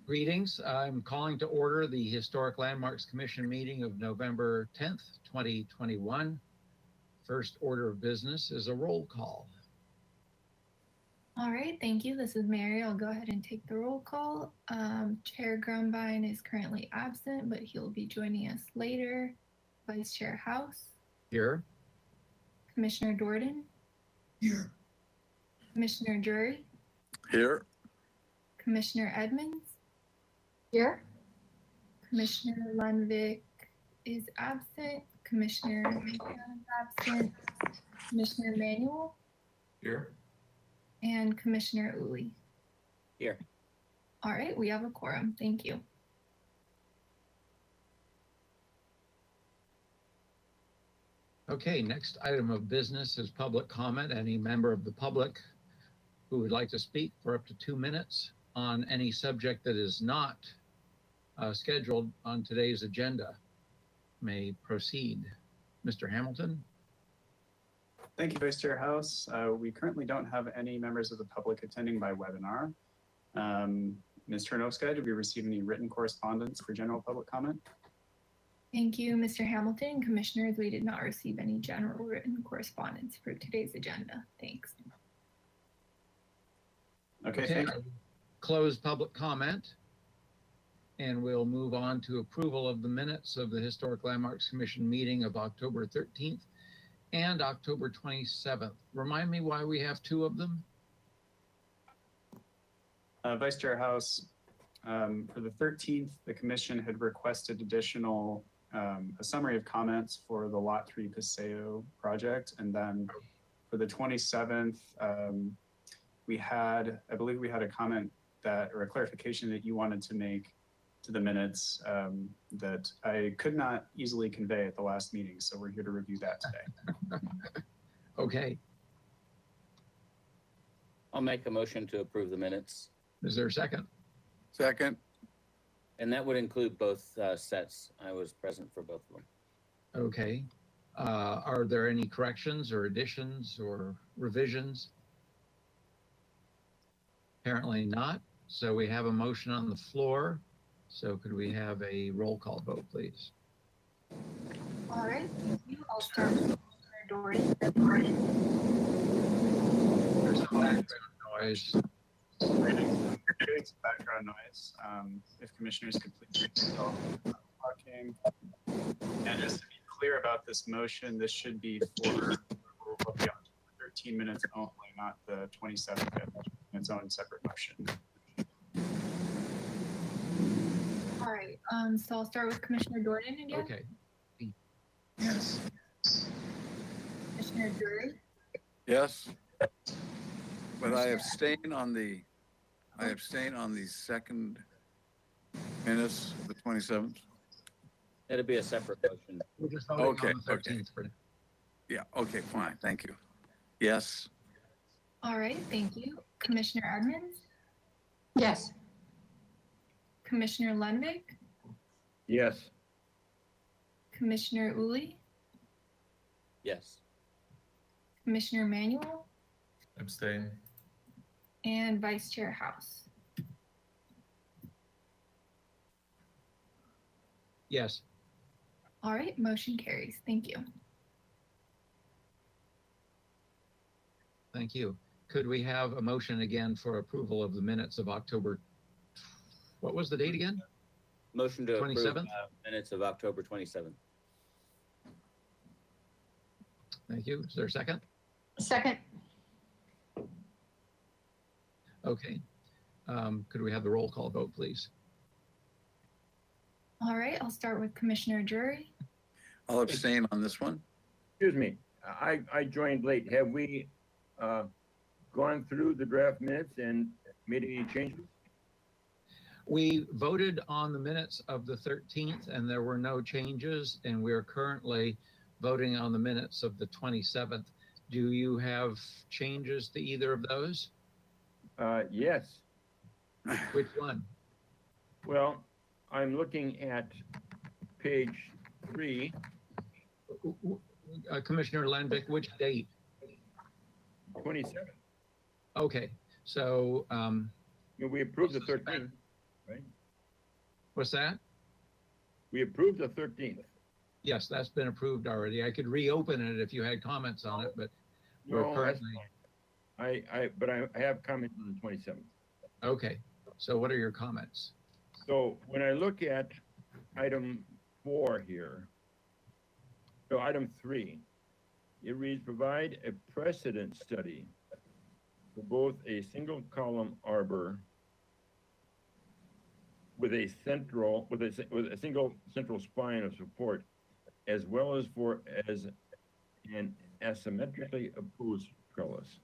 Greetings. I'm calling to order the Historic Landmarks Commission meeting of November 10th, 2021. First order of business is a roll call. All right, thank you. This is Mary. I'll go ahead and take the roll call. Chair Grumbine is currently absent, but he'll be joining us later. Vice Chair House. Here. Commissioner Jordan. Here. Commissioner Drury. Here. Commissioner Edmonds. Here. Commissioner Lundvik is absent. Commissioner Macon is absent. Commissioner Manuel. Here. And Commissioner Uli. Here. All right, we have a quorum. Thank you. Okay, next item of business is public comment. Any member of the public who would like to speak for up to 2 minutes on any subject that is not scheduled on today's agenda may proceed. Mr. Hamilton? Thank you, Vice Chair House. We currently don't have any members of the public attending by webinar. Ms. Ternovska, did we receive any written correspondence for general public comment? Thank you, Mr. Hamilton. Commissioners, we did not receive any general written correspondence for today's agenda. Thanks. Okay, thank you. Close public comment, and we'll move on to approval of the minutes of the Historic Landmarks Commission meeting of October 13th and October 27th. Remind me why we have 2 of them? Vice Chair House, for the 13th, the commission had requested additional, a summary of comments for the Lot 3 Paseo project. And then for the 27th, I believe we had a comment or a clarification that you wanted to make to the minutes that I could not easily convey at the last meeting. So we're here to review that today. Okay. I'll make a motion to approve the minutes. Is there a second? Second. And that would include both sets. I was present for both of them. Okay. Are there any corrections or additions or revisions? Apparently not. So we have a motion on the floor. So could we have a roll call vote, please? All right, thank you. I'll start with Commissioner Jordan. There's some background noise. Getting some background noise. If commissioners could please mute yourself talking. And just to be clear about this motion, this should be for 13 minutes only, not the 27th in its own separate motion. All right, so I'll start with Commissioner Jordan again. Okay. Yes. Commissioner Drury. Yes. But I abstain on the second minutes, the 27th. It'll be a separate motion. We're just voting Okay, on the 13th. For Yeah, okay, fine, thank you. Yes. All right, thank you. Commissioner Edmonds. Yes. Commissioner Lundvik. Yes. Commissioner Uli. Yes. Commissioner Manuel. Abstain. And Vice Chair House. Yes. All right, motion carries. Thank you. Thank you. Could we have a motion again for approval of the minutes of October? What was the date again? Motion to approve 27th? Minutes of October 27th. Thank you. Is there a second? Second. Okay. Could we have the roll call vote, please? All right, I'll start with Commissioner Drury. I'll abstain on this one. Excuse me, I joined late. Have we gone through the draft minutes and made any changes? We voted on the minutes of the 13th and there were no changes, and we're currently voting on the minutes of the 27th. Do you have changes to either of those? Yes. Which one? Well, I'm looking at page 3. Commissioner Lundvik, which date? 27. Okay, so We approved the 13th, right? What's that? We approved the 13th. Yes, that's been approved already. I could reopen it if you had comments on it, but we're No, that's currently, fine. But I have comments on the 27th. okay. So what are your comments? So when I look at item 4 here, so item 3, it reads, provide a precedent study for both a single column arbor with a single central spine of support, as well as an asymmetrically opposed trellis.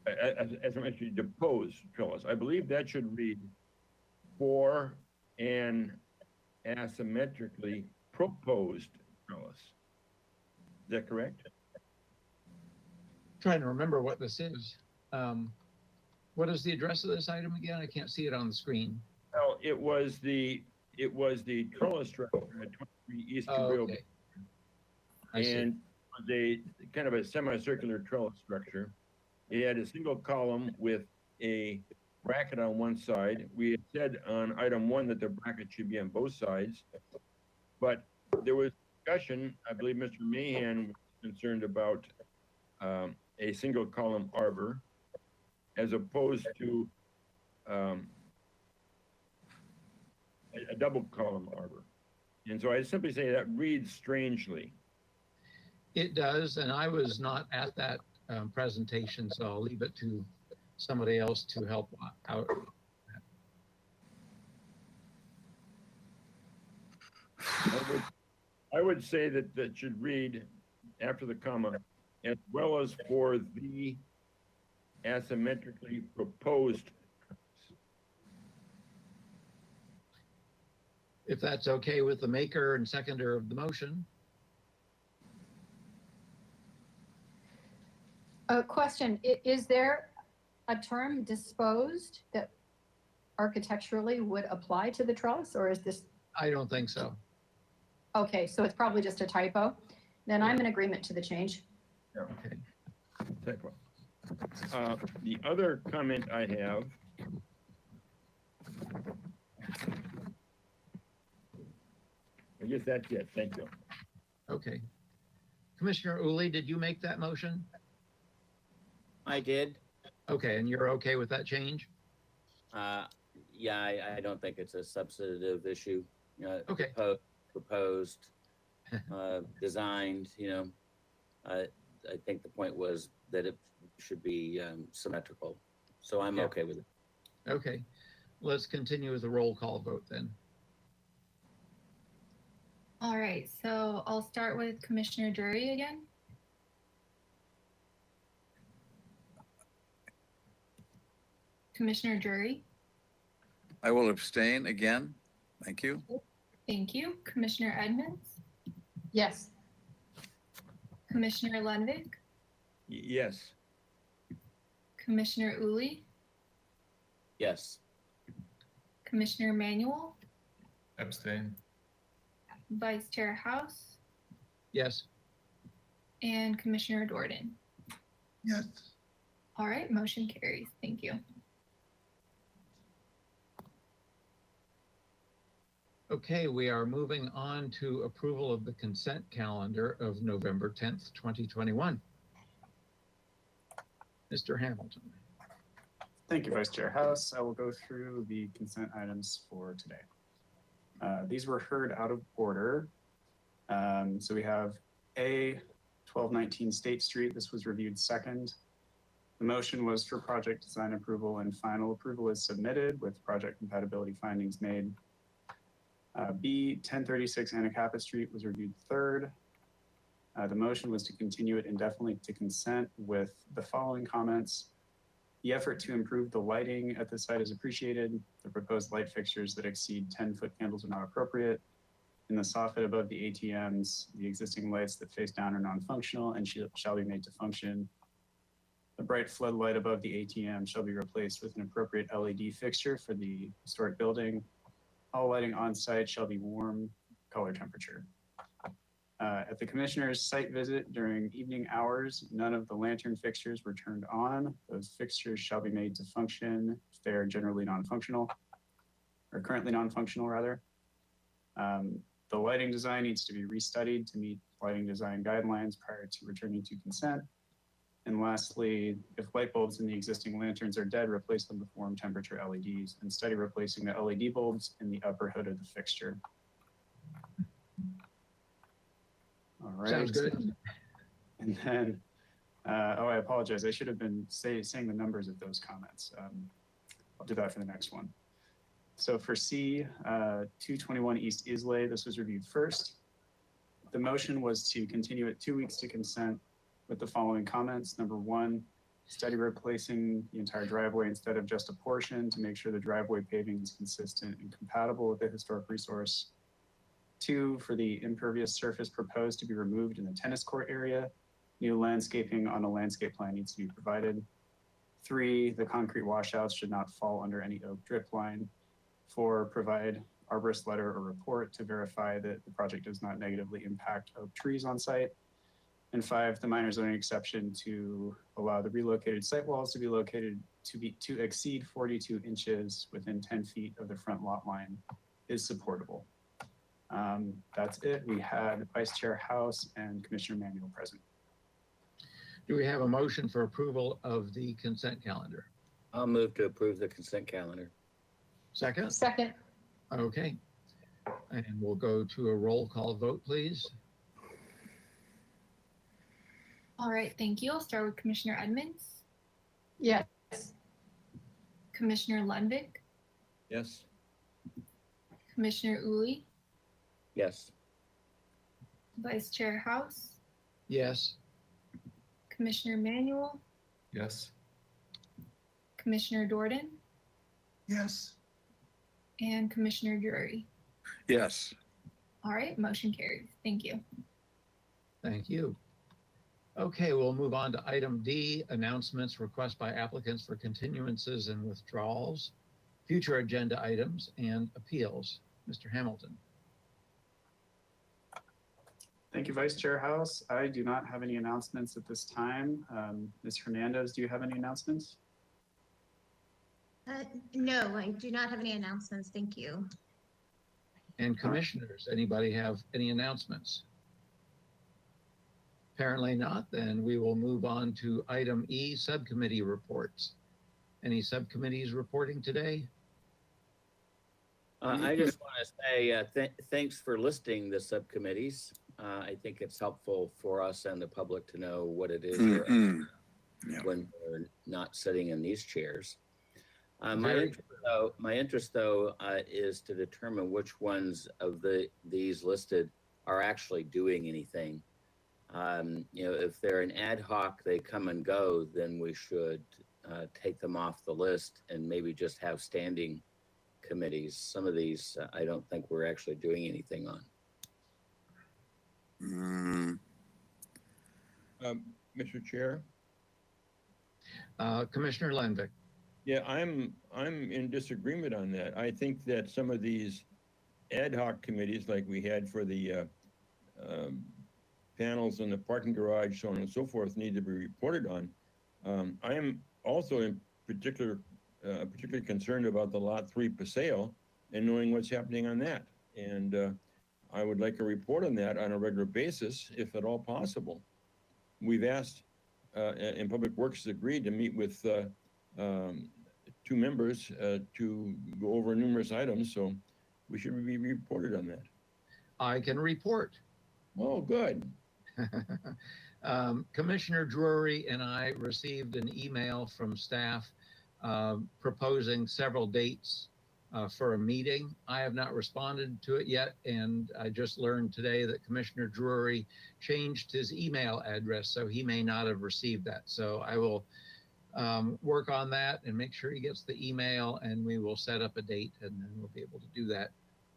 Asymmetrically deposed trellis. I believe that should read for an asymmetrically proposed trellis. Is that correct? Trying to remember what this is. What is the address of this item again? I can't see it on the screen. Well, it was the trellis structure at 23 East Oh, Cabrillo, okay. I see. and it was a kind of a semicircular trellis structure. It had a single column with a bracket on one side. We had said on item 1 that the bracket should be on both sides, but there was discussion. I believe Mr. Mahan was concerned about a single column arbor as opposed to a double column arbor. And so I simply say that reads strangely. It does, and I was not at that presentation, so I'll leave it to somebody else to help out. I would say that that should read after the comma, as well as for the asymmetrically proposed. If that's okay with the maker and seconder of the motion. A question, is there a term disposed that architecturally would apply to the trellis, or is this, I don't think so. okay, so it's probably just a typo? Then I'm in agreement to the change. Okay. Typo. The other comment I have I guess that's it. Thank you. Okay. Commissioner Uli, did you make that motion? I did. Okay, and you're okay with that change? Yeah, I don't think it's a substantive issue. Okay. Proposed, designed, I think the point was that it should be symmetrical. So I'm Yeah. okay with it. Okay. Let's continue with the roll call vote then. All right, so I'll start with Commissioner Drury again. Commissioner Drury, I will abstain again. Thank you. thank you. Commissioner Edmonds, Yes. Commissioner Lundvik, Yes. Commissioner Uli, Yes. Commissioner Manuel, Abstain. Vice Chair House, Yes. and Commissioner Jordan. Yes. All right, motion carries. Thank you. Okay, we are moving on to approval of the consent calendar of November 10th, 2021. Mr. Hamilton. Thank you, Vice Chair House. I will go through the consent items for today. These were heard out of order. So we have A, 1219 State Street. This was reviewed second. The motion was for project design approval, and final approval is submitted with project compatibility findings made. B, 1036 Anacapa Street was reviewed third. The motion was to continue it indefinitely to consent with the following comments. The effort to improve the lighting at the site is appreciated. The proposed light fixtures that exceed 10-foot candles are not appropriate. In the soffit above the ATMs, the existing lights that face down are non-functional and shall be made to function. The bright floodlight above the ATM shall be replaced with an appropriate LED fixture for the historic building. All lighting on site shall be warm color temperature. At the commissioner's site visit during evening hours, none of the lantern fixtures were turned on. Those fixtures shall be made to function if they are generally non-functional. or currently non-functional rather. The lighting design needs to be restudied to meet lighting design guidelines prior to returning to consent. And lastly, if light bulbs in the existing lanterns are dead, replace them with warm temperature LEDs and study replacing the LED bulbs in the upper hood of the fixture. All right. Sounds good. And then, I apologize. I should have been saying the numbers of those comments. I'll do that for the next one. So for C, 221 East Islay, this was reviewed first. The motion was to continue it 2 weeks to consent with the following comments. Number one, study replacing the entire driveway instead of just a portion to make sure the driveway paving is consistent and compatible with the historic resource. Two, for the impervious surface proposed to be removed in the tennis court area, new landscaping on a landscape plan needs to be provided. Three, the concrete washouts should not fall under any oak drip line. Four, provide arborist letter or report to verify that the project does not negatively impact oak trees on site. And five, the minor zoning exception to allow the relocated site walls to be located to exceed 42 inches within 10 feet of the front lot line is supportable. That's it. We had Vice Chair House and Commissioner Manuel present. Do we have a motion for approval of the consent calendar? I'll move to approve the consent calendar. Second? Second, Okay. And we'll go to a roll call vote, please. All right, thank you. I'll start with Commissioner Edmonds, yes. Commissioner Lundvik, Yes. Commissioner Uli, Yes. Vice Chair House, Yes. Commissioner Manuel, Yes. Commissioner Jordan, Yes. and Commissioner Drury. Yes. All right, motion carries. Thank you. Thank you. Okay, we'll move on to item D, announcements, requests by applicants for continuances and withdrawals, future agenda items, and appeals. Mr. Hamilton. Thank you, Vice Chair House. I do not have any announcements at this time. Ms. Hernandez, do you have any announcements? No, I do not have any announcements. Thank you. And commissioners, anybody have any announcements? Apparently not, then we will move on to item E, subcommittee reports. Any subcommittees reporting today? I just want to say thanks for listing the subcommittees. I think it's helpful for us and the public to know what it is you're Yeah. when we're not sitting in these chairs. My Very interest though is to determine which ones of these listed are actually doing anything. If they're an ad hoc, they come and go, then we should take them off the list and maybe just have standing committees. Some of these I don't think we're actually doing anything on. Mr. Chair? Commissioner Lenvick. Yeah, I'm in disagreement on that. I think that some of these ad hoc committees, like we had for the panels in the parking garage, so on and so forth, need to be reported on. I am also in particularly concerned about the Lot 3 Paseo and knowing what's happening on that. And I would like a report on that on a regular basis, if at all possible. We've asked, and Public Works has agreed to meet with 2 members to go over numerous items, so we should be reported on that. I can report. Oh, good. Commissioner Drury and I received an email from staff proposing several dates for a meeting. I have not responded to it yet, and I just learned today that Commissioner Drury changed his email address, so he may not have received that. So I will work on that and make sure he gets the email, and we will set up a date, and then we'll be able to do that.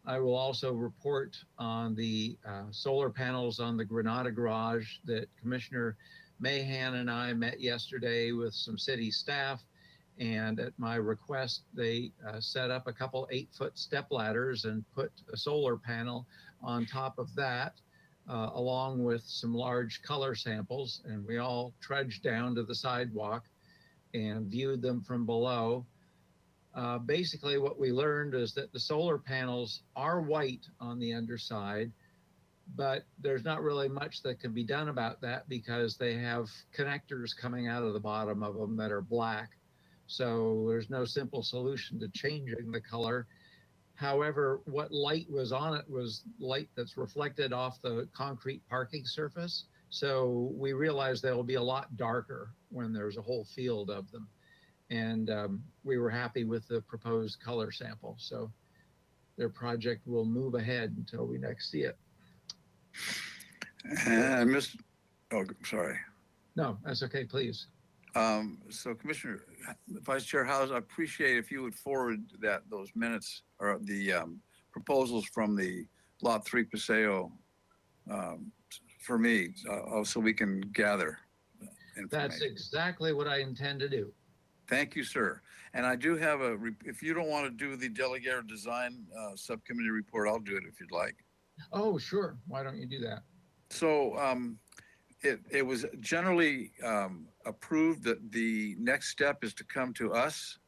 I will also report on the solar panels on the Granada Garage that Commissioner Mahan and I met yesterday with some city staff. And at my request, they set up a couple 8-foot step ladders and put a solar panel on top of that, along with some large color samples. And we all trudged down to the sidewalk and viewed them from below. Basically, what we learned is that the solar panels are white on the underside, but there's not really much that can be done about that because they have connectors coming out of the bottom of them that are black. So there's no simple solution to changing the color. However, what light was on it was light that's reflected off the concrete parking surface. So we realized they'll be a lot darker when there's a whole field of them. And we were happy with the proposed color sample. So their project will move ahead until we next see it. And oh, sorry. No, that's okay, please. So Commissioner, Vice Chair Howes, I appreciate if you would forward those minutes or the proposals from the Lot 3 Paseo for me, so we can gather information. That's exactly what I intend to do. Thank you, sir. And I do have if you don't want to do the delegated design subcommittee report, I'll do it if you'd like. Oh, sure. Why don't you do that? So it was generally approved that the next step is to come to us.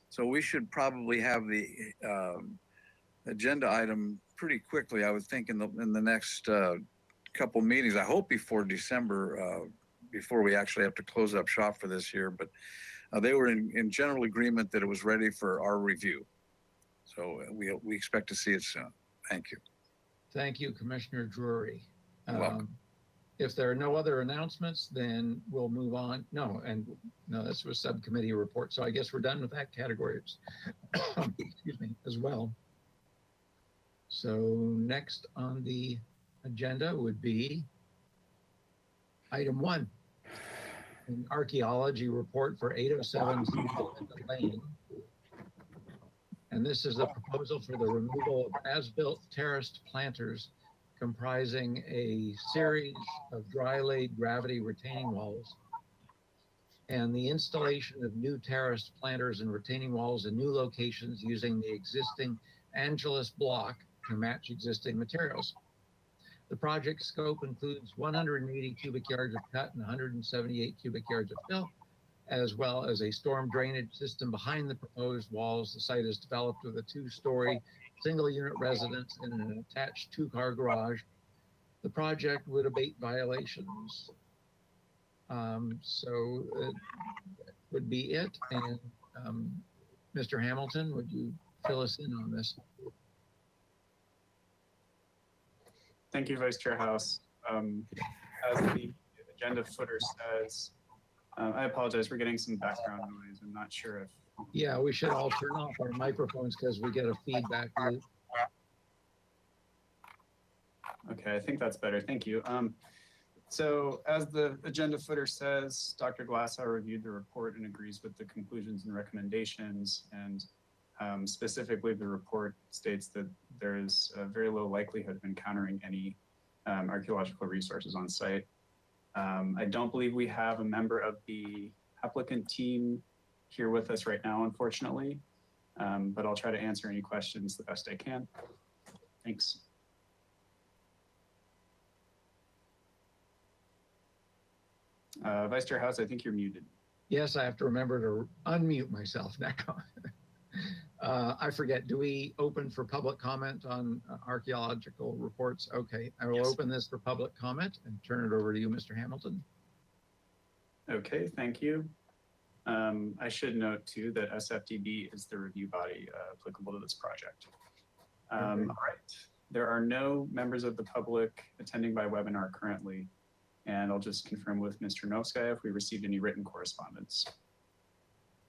So we should probably have the agenda item pretty quickly. I would think in the next couple meetings. I hope before December, before we actually have to close up shop for this year. But they were in general agreement that it was ready for our review. So we expect to see it soon. Thank you. Thank you, Commissioner Drury. You're welcome. If there are no other announcements, then we'll move on. No, this was subcommittee report. So I guess we're done with that category. Excuse me, as well. So next on the agenda would be item 1, an archaeology report for 807 Lane. And this is a proposal for the removal of as-built terraced planters comprising a series of dry-laid gravity retaining walls and the installation of new terraced planters and retaining walls in new locations using the existing Angelus block to match existing materials. The project scope includes 180 cubic yards of cut and 178 cubic yards of fill, as well as a storm drainage system behind the proposed walls. The site is developed with a 2-story single unit residence and an attached 2-car garage. The project would abate violations. So that would be it. And Mr. Hamilton, would you fill us in on this? Thank you, Vice Chair House. As the agenda footer says, I apologize, we're getting some background noise. I'm not sure if. Yeah, we should all turn off our microphones because we get a feedback loop. Okay, I think that's better. Thank you. So as the agenda footer says, Dr. Glassow reviewed the report and agrees with the conclusions and recommendations. And specifically, the report states that there is a very low likelihood of encountering any archaeological resources on site. I don't believe we have a member of the applicant team here with us right now, unfortunately, but I'll try to answer any questions the best I can. Thanks. Vice Chair House, I think you're muted. Yes, I have to remember to unmute myself now. I forget, do we open for public comment on archaeological reports? Okay, I will Yes. open this for public comment and turn it over to you, Mr. Hamilton. Okay, thank you. I should note too that SFDB is the review body applicable to this project. All right, there are no members of the public attending by webinar currently, and I'll just confirm with Mr. Novskaya if we received any written correspondence.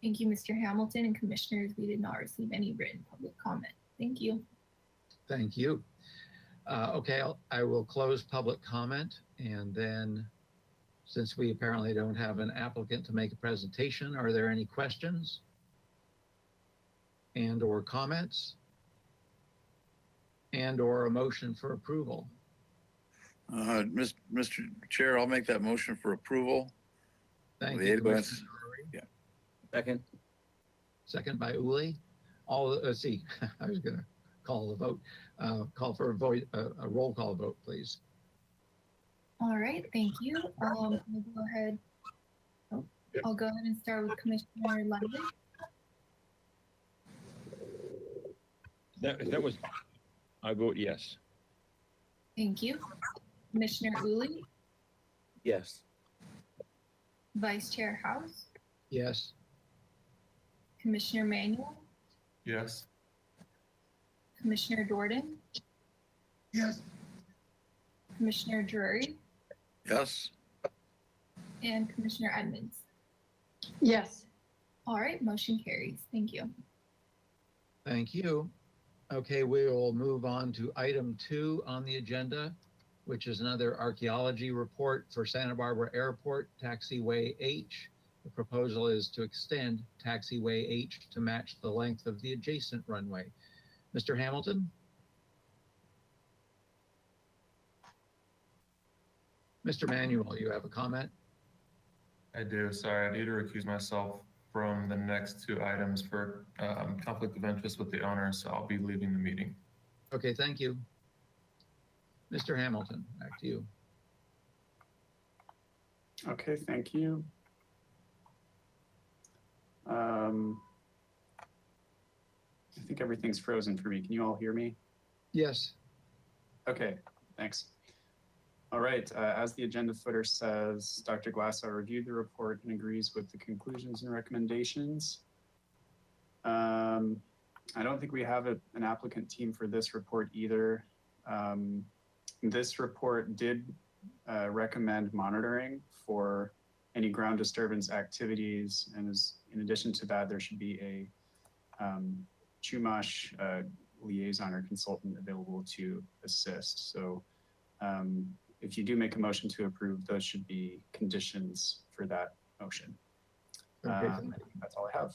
Thank you, Mr. Hamilton and Commissioners. We did not receive any written public comment. Thank you. Thank you. Okay, I will close public comment, and then since we apparently don't have an applicant to make a presentation, are there any questions and or comments and or a motion for approval? Mr. Chair, I'll make that motion for approval. Thank The you, 807 Commissioner Drury. Second. Second by Uli. Let's see, I was gonna call the vote. Call for a roll call vote, please. All right, thank you. I'll go ahead. I'll go ahead and start with Commissioner Lively. That was, I vote yes. Thank you. Commissioner Uli, Yes. Vice Chair House, Yes. Commissioner Manuel, Yes. Commissioner Jordan, Yes. Commissioner Drury, Yes. and Commissioner Edmonds. Yes. All right, motion carries. Thank you. Thank you. Okay, we will move on to item 2 on the agenda, which is another archaeology report for Santa Barbara Airport Taxiway H. The proposal is to extend Taxiway H to match the length of the adjacent runway. Mr. Hamilton? Mr. Manuel, you have a comment? I do. Sorry, I need to recuse myself from the next 2 items for conflict of interest with the owner, so I'll be leaving the meeting. Okay, thank you. Mr. Hamilton, back to you. Okay, thank you. I think everything's frozen for me. Can you all hear me? Yes. Okay, thanks. All right, as the agenda footer says, Dr. Glasso reviewed the report and agrees with the conclusions and recommendations. I don't think we have an applicant team for this report either. This report did recommend monitoring for any ground disturbance activities, and in addition to that, there should be a Chumash liaison or consultant available to assist. So if you do make a motion to approve, those should be conditions for that motion. Okay, That's all I have.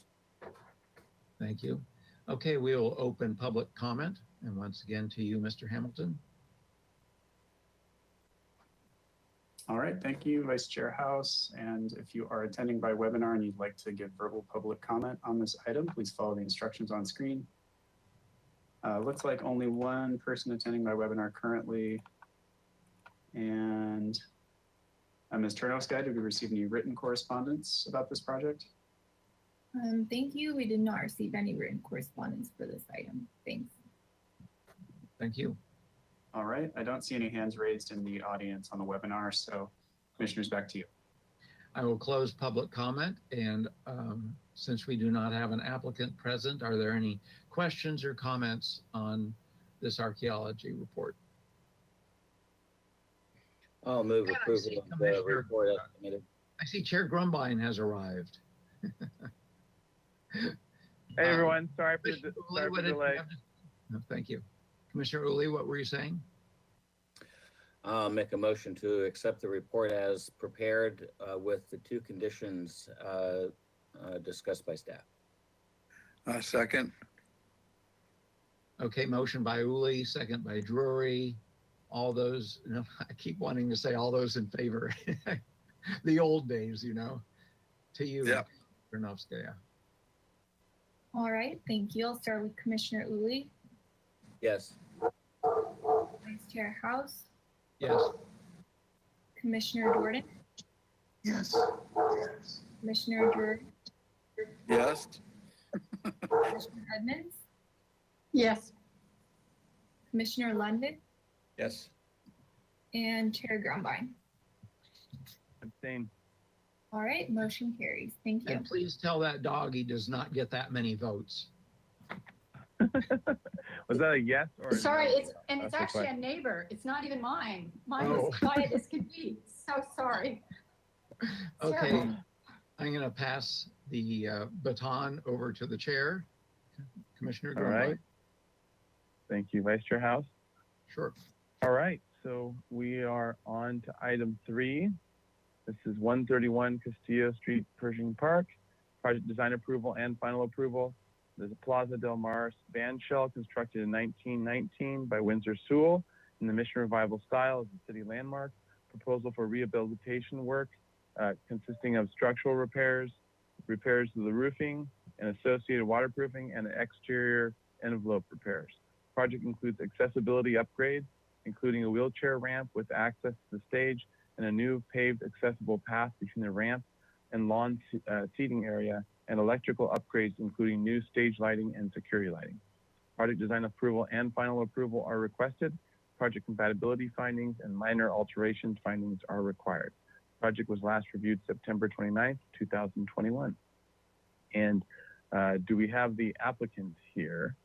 thank you. Okay, we will open public comment. And once again to you, Mr. Hamilton. All right, thank you, Vice Chair House. And if you are attending by webinar and you'd like to give verbal public comment on this item, please follow the instructions on screen. Looks like only one person attending by webinar currently. And Ms. Chernovskaya, did we receive any written correspondence about this project? Thank you. We did not receive any written correspondence for this item. Thanks. Thank you. All right, I don't see any hands raised in the audience on the webinar, so commissioners, back to you. I will close public comment, and since we do not have an applicant present, are there any questions or comments on this archaeology report? I'll move Yeah, I approval see of the Commissioner- report as submitted. I see Chair Grumbine has arrived. Hey everyone, sorry for Commissioner the, Uli, sorry for what the did you delay. have to- No, thank you. Commissioner Uli, what were you saying? I'll make a motion to accept the report as prepared with the 2 conditions discussed by staff. Second. Okay, motion by Uli, second by Drury. All those, no, I keep wanting to say all those in favor. The old days, you know. To you, Yeah. Chernovskaya. All right, thank you. I'll start with Commissioner Uli, Yes. Vice Chair House, Yes. Commissioner Jordan, Yes. Commissioner Drury, Yes. Commissioner Edmonds, Yes. Commissioner London, Yes. and Chair Grumbine. Abstain. All right, motion carries. Thank you. And please tell that dog he does not get that many votes. Was that a yes or? a Sorry, no? it's That's the actually a question. neighbor. It's not even mine. Mine Oh. is quiet as can be. So sorry. Okay, Terrible. I'm going to pass the baton over to the chair, Commissioner All right. Grumbine. Thank you, Vice Chair House. Sure. All right, so we are on to item 3. This is 131 Castillo Street, Pershing Park. Project design approval and final approval. There's a Plaza del Mar band shell constructed in 1919 by Windsor Sewell in the Mission Revival style as a city landmark. Proposal for rehabilitation work consisting of structural repairs, repairs to the roofing, and associated waterproofing, and exterior envelope repairs. Project includes accessibility upgrades, including a wheelchair ramp with access to the stage and a new paved accessible path between the ramp and lawn seating area, and electrical upgrades, including new stage lighting and security lighting. Project design approval and final approval are requested. Project compatibility findings and minor alterations findings are required. Project was last reviewed September 29th, 2021. And do we have the applicant here?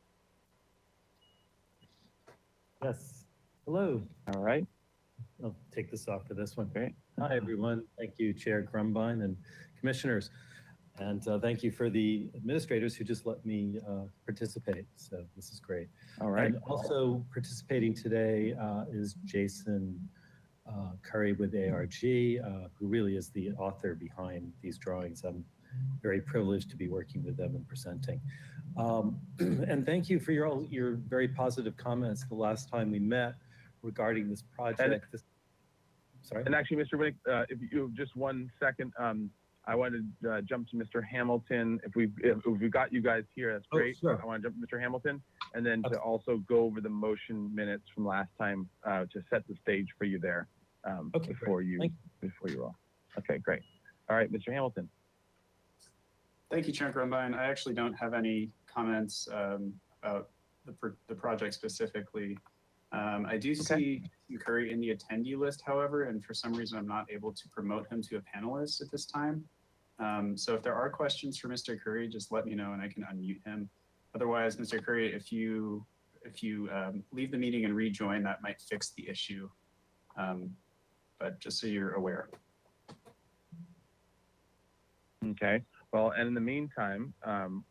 Yes. Hello. All right. I'll take this off for this one. Okay. Hi, everyone. Thank you, Chair Grumbine and commissioners. And thank you for the administrators who just let me participate. So this is great. All right. And also participating today is Jason Curry with ARG, who really is the author behind these drawings. I'm very privileged to be working with them and presenting. And thank you for your very positive comments the last time we met regarding this project. Sorry. And actually, Mr. Winnick, if you have just 1 second, I want to jump to Mr. Hamilton. If we got you guys here, that's great. Oh, sure. I want to jump to Mr. Hamilton, and then to also go over the motion minutes from last time to set the stage for you there Okay, before you roll. Okay, great. All right, Mr. Hamilton. Thank you, Chair Grumbine. I actually don't have any comments about the project specifically. I do see Jason Curry in the attendee list, however, and for some reason I'm not able to promote him to a panelist at this time. So if there are questions for Mr. Curry, just let me know and I can unmute him. Otherwise, Mr. Curry, if you leave the meeting and rejoin, that might fix the issue. But just so you're aware. Okay. Well, and in the meantime,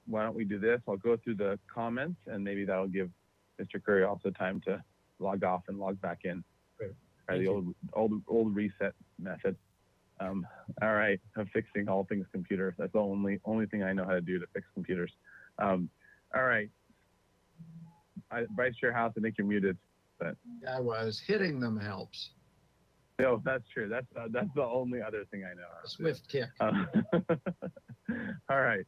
why don't we do this? I'll go through the comments, and maybe that'll give Mr. Curry also time to log off and log back in. Great. Try the old reset method. All right, of fixing all things computer. That's the only thing I know how to do to fix computers. All right, Vice Chair House, I think you're muted. But I was hitting them helps. no, that's true. That's the only other thing I know. A swift kick. All right.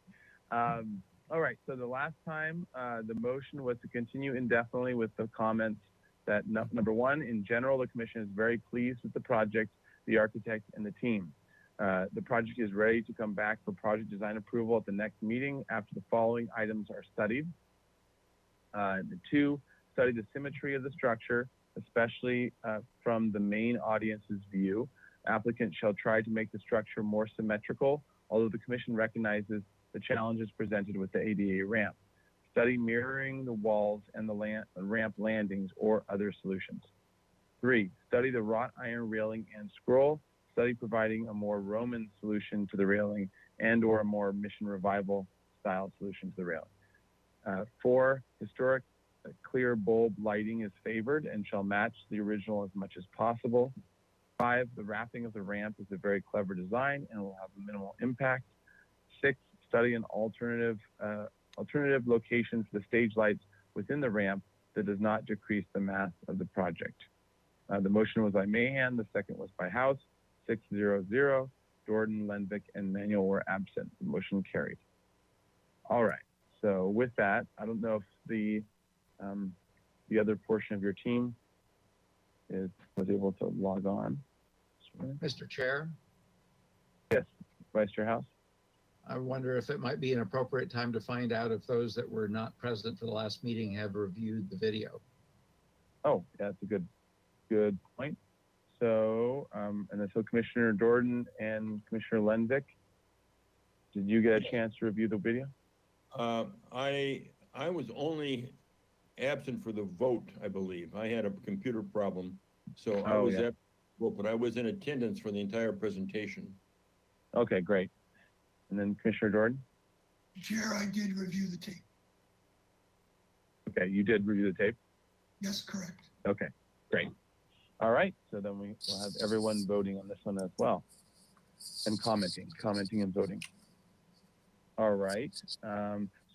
All right. So the last time the motion was to continue indefinitely with the comments that number one, in general, the commission is very pleased with the project, the architect, and the team. The project is ready to come back for project design approval at the next meeting after the following items are studied. The two, study the symmetry of the structure, especially from the main audience's view. Applicant shall try to make the structure more symmetrical, although the commission recognizes the challenges presented with the ADA ramp. Study mirroring the walls and the ramp landings or other solutions. 3, study the wrought iron railing and scroll. Study providing a more Roman solution to the railing and or a more Mission Revival style solution to the railing. 4, historic clear bulb lighting is favored and shall match the original as much as possible. 5, the wrapping of the ramp is a very clever design and will have a minimal impact. 6, study an alternative location for the stage lights within the ramp that does not decrease the mass of the project. The motion was by Mahan, the second was by House, 6-0-0. Jordan, Lenvik, and Manuel were absent. The motion carried. All right. So with that, I don't know if the other portion of your team was able to log on. Mr. Chair, Yes, Vice Chair House. I wonder if it might be an appropriate time to find out if those that were not present for the last meeting have reviewed the video. Oh, yeah, that's a good point. So, and then so Commissioner Jordan and Commissioner Lenvik, did you get a chance to review the video? I was only absent for the vote, I believe. I had a computer problem, so I was absent, but I was in attendance for the entire presentation. Okay, great. And then Commissioner Jordan? Chair, I did review the tape. Okay, you did review the tape? Yes, correct. Okay, great. All right, so then we'll have everyone voting on this one as well. And commenting and voting. All right,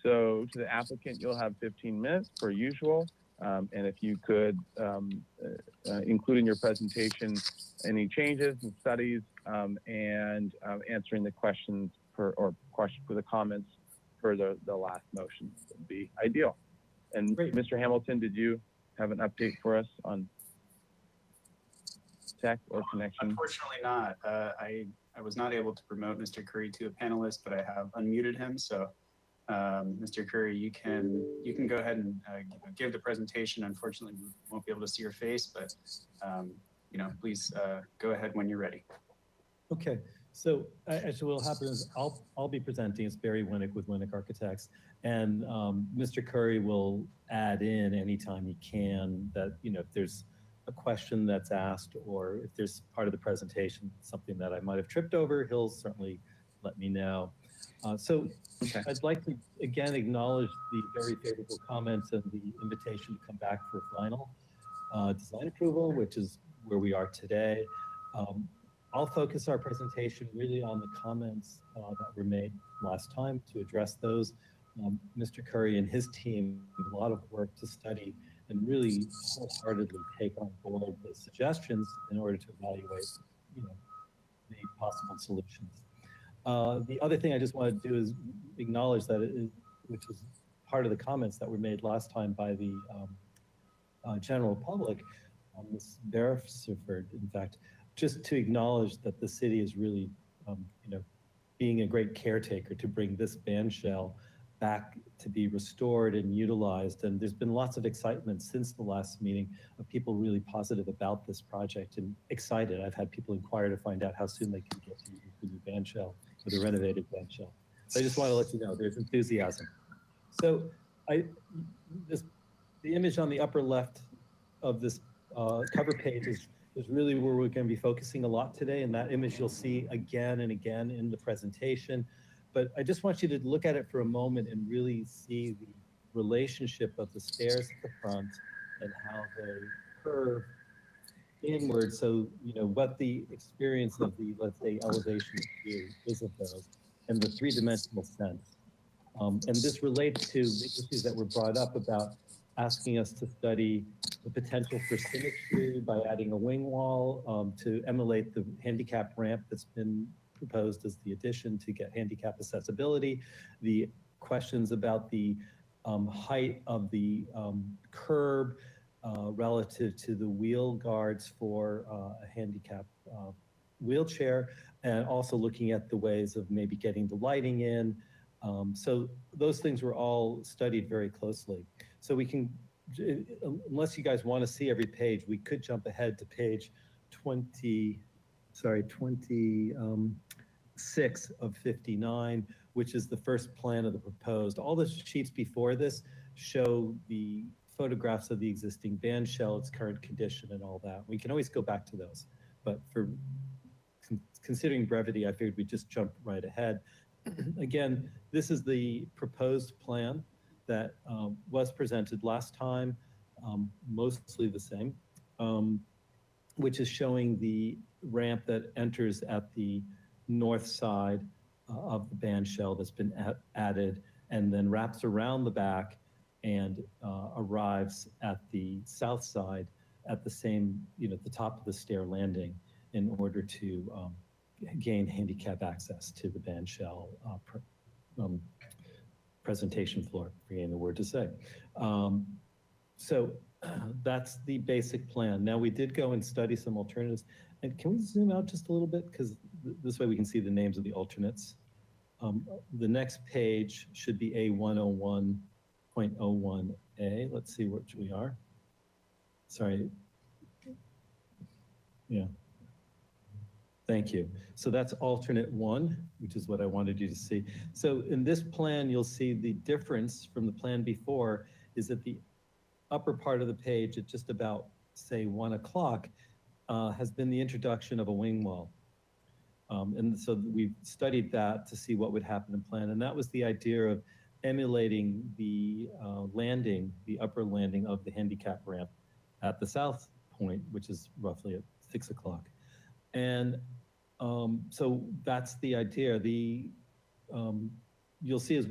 so to the applicant, you'll have 15 minutes per usual. And if you could include in your presentation any changes and studies and answering the questions for the comments for the last motion would be ideal. And Great. Mr. Hamilton, did you have an update for us on tech or connection? Unfortunately not. I was not able to promote Mr. Curry to a panelist, but I have unmuted him. So Mr. Curry, you can go ahead and give the presentation. Unfortunately, we won't be able to see your face, but please go ahead when you're ready. Okay, so actually what'll happen is I'll be presenting. It's Barry Winnick with Winnick Architects, and Mr. Curry will add in anytime he can that, if there's a question that's asked or if there's part of the presentation, something that I might have tripped over, he'll certainly let me know. Okay. I'd like to again acknowledge the very favorable comments and the invitation to come back for final design approval, which is where we are today. I'll focus our presentation really on the comments that were made last time to address those. Mr. Curry and his team did a lot of work to study and really wholeheartedly take on board the suggestions in order to evaluate, the possible solutions. The other thing I just want to do is acknowledge that which was part of the comments that were made last time by the general public, Ms. Beresford, in fact, just to acknowledge that the city is really, being a great caretaker to bring this band shell back to be restored and utilized. And there's been lots of excitement since the last meeting of people really positive about this project and excited. I've had people inquire to find out how soon they can get to use the new band shell or the renovated band shell. So I just want to let you know there's enthusiasm. So the image on the upper left of this cover page is really where we're going to be focusing a lot today. And that image you'll see again and again in the presentation. But I just want you to look at it for a moment and really see the relationship of the stairs at the front and how they curve inward. So, what the experience of the, let's say, elevation view is of those and the three-dimensional sense. And this relates to the issues that were brought up about asking us to study the potential for symmetry by adding a wing wall to emulate the handicap ramp that's been proposed as the addition to get handicap accessibility, the questions about the height of the curb relative to the wheel guards for a handicap wheelchair, and also looking at the ways of maybe getting the lighting in. So those things were all studied very closely. So we can, unless you guys want to see every page, we could jump ahead to page 26 of 59, which is the first plan of the proposed. All the sheets before this show the photographs of the existing band shell, its current condition and all that. We can always go back to those, but for considering brevity, I figured we'd just jump right ahead. Again, this is the proposed plan that was presented last time, mostly the same, which is showing the ramp that enters at the north side of the band shell that's been added and then wraps around the back and arrives at the south side at the same, the top of the stair landing in order to gain handicap access to the band shell presentation floor, forgetting the word to say. So that's the basic plan. Now we did go and study some alternatives. And can we zoom out just a little bit? Because this way we can see the names of the alternates. The next page should be A101.01A. Let's see which we are. Sorry. Yeah. Thank you. So that's alternate 1, which is what I wanted you to see. So in this plan, you'll see the difference from the plan before is that the upper part of the page at just about, say, 1 o'clock has been the introduction of a wing wall. And so we've studied that to see what would happen in plan. And that was the idea of emulating the landing, the upper landing of the handicap ramp at the south point, which is roughly at 6 o'clock. And so that's the idea. You'll see as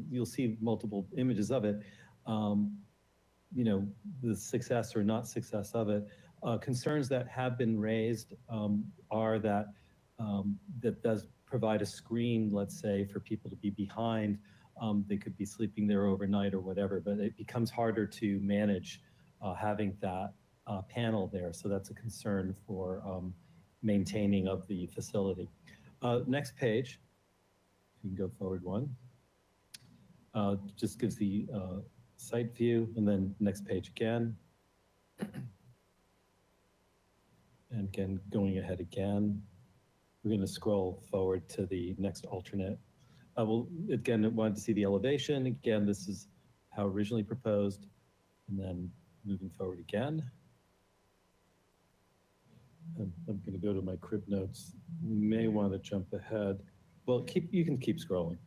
you'll see multiple images of it, the success or not success of it. Concerns that have been raised are that that does provide a screen, let's say, for people to be behind. They could be sleeping there overnight or whatever, but it becomes harder to manage having that panel there. So that's a concern for maintaining of the facility. Next page, you can go forward 1. just gives the site view, and then next page again. And again, going ahead again, we're going to scroll forward to the next alternate. Again, I wanted to see the elevation. Again, this is how originally proposed, and then moving forward again. And I'm going to go to my crib notes. We may want to jump ahead. Well, you can keep scrolling.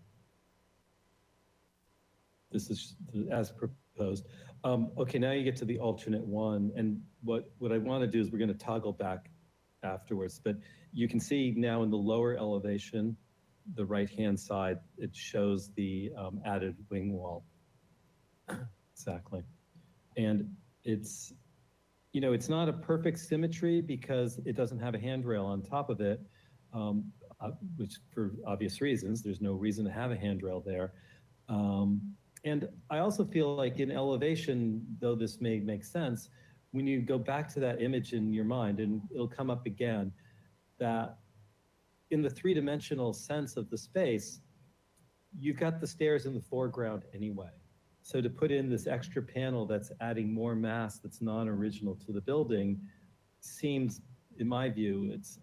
This is as proposed. Okay, now you get to the alternate one, and what I want to do is we're going to toggle back afterwards, but you can see now in the lower elevation, the right-hand side, it shows the added wing wall. Exactly. And it's, it's not a perfect symmetry because it doesn't have a handrail on top of it, which for obvious reasons, there's no reason to have a handrail there. And I also feel like in elevation, though this may make sense, when you go back to that image in your mind, and it'll come up again, that in the three-dimensional sense of the space, you've got the stairs in the foreground anyway. So to put in this extra panel that's adding more mass that's non-original to the building seems, in my view, it's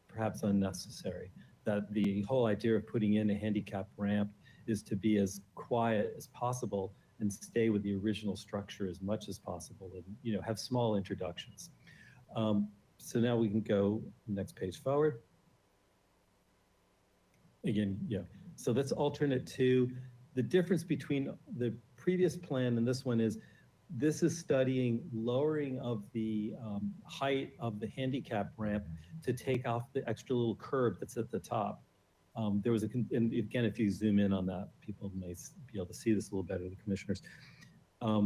perhaps unnecessary. That the whole idea of putting in a handicap ramp is to be as quiet as possible and stay with the original structure as much as possible, and have small introductions. So now we can go next page forward. Again, yeah. So that's alternate 2. The difference between the previous plan and this one is, this is studying lowering of the height of the handicap ramp to take off the extra little curb that's at the top. There was and again, if you zoom in on that, people may be able to see this a little better, the commissioners.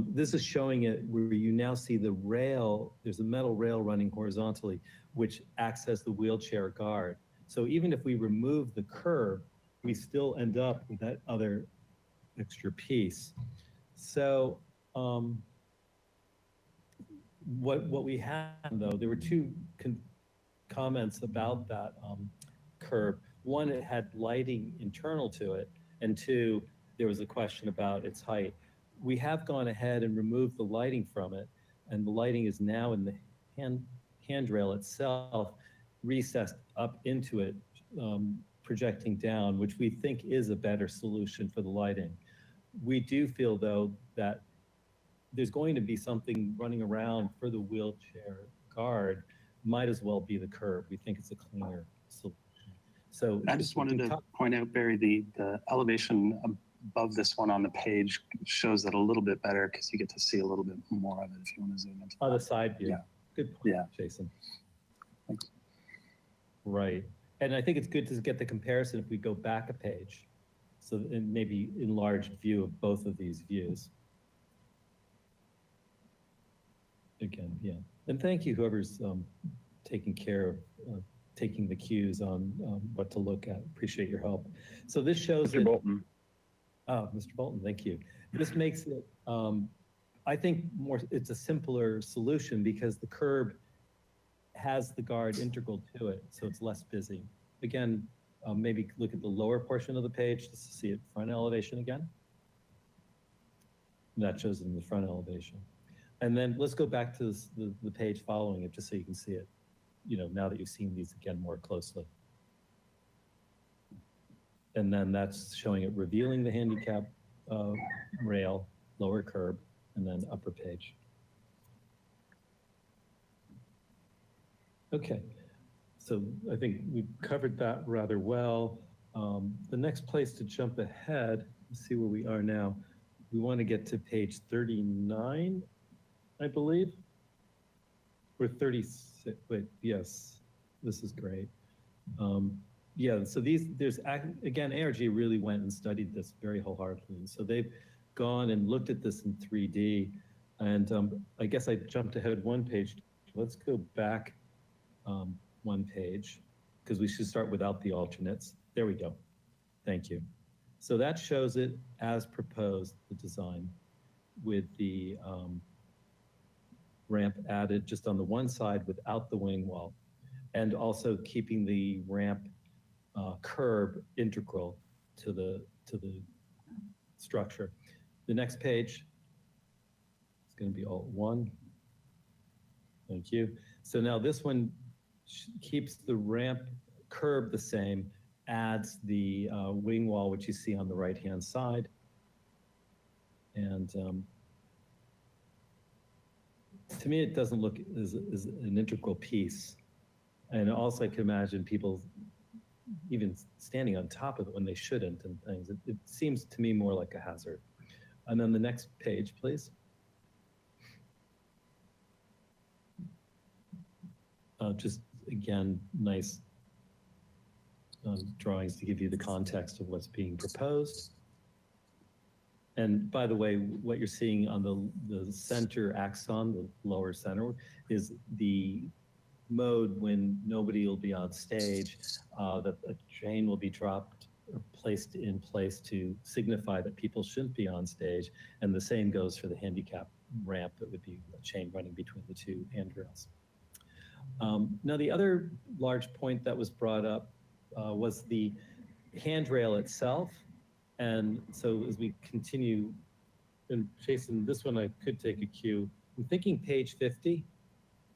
This is showing it where you now see the rail, there's a metal rail running horizontally, which acts as the wheelchair guard. So even if we remove the curb, we still end up with that other extra piece. So what we had, though, there were 2 comments about that curb. One, it had lighting internal to it, and 2, there was a question about its height. We have gone ahead and removed the lighting from it, and the lighting is now in the handrail itself, recessed up into it, projecting down, which we think is a better solution for the lighting. We do feel, though, that there's going to be something running around for the wheelchair guard, might as well be the curb. We think it's a cleaner solution. So I just wanted to point out, Barry, the elevation above this one on the page shows that a little bit better because you get to see a little bit more of it if you want to zoom into on the side view. Yeah. Good point, yeah. Jason. Thanks. Right. And I think it's good to get the comparison if we go back a page. So maybe enlarged view of both of these views. Again, yeah. And thank you, whoever's taking care of taking the cues on what to look at. Appreciate your help. So this shows Mr. Bolton. Oh, Mr. Bolton, thank you. This makes it, I think, it's a simpler solution because the curb has the guard integral to it, so it's less busy. Again, maybe look at the lower portion of the page just to see it front elevation again. And that shows it in the front elevation. And then let's go back to the page following it just so you can see it, now that you've seen these again more closely. And then that's showing it revealing the handicap rail, lower curb, and then upper page. Okay, so I think we've covered that rather well. The next place to jump ahead, let's see where we are now. We want to get to page 39, I believe. Or 36, wait, yes, this is great. Yeah, so again, ARG really went and studied this very wholeheartedly. So they've gone and looked at this in 3D. And I guess I jumped ahead one page. Let's go back one page because we should start without the alternates. There we go. Thank you. So that shows it as proposed, the design, with the ramp added just on the one side without the wing wall, and also keeping the ramp curb integral to the structure. The next page is going to be Alt 1. Thank you. So now this one keeps the ramp curb the same, adds the wing wall, which you see on the right-hand side. And to me, it doesn't look as an integral piece. And also I can imagine people even standing on top of it when they shouldn't and things. It seems to me more like a hazard. And then the next page, please. Just again, nice drawings to give you the context of what's being proposed. And by the way, what you're seeing on the center axon, the lower center, is the mode when nobody will be on stage, that a chain will be dropped or placed in place to signify that people shouldn't be on stage. And the same goes for the handicap ramp. That would be a chain running between the two handrails. Now, the other large point that was brought up was the handrail itself. And so as we continue, and Jason, this one I could take a cue. I'm thinking page 50,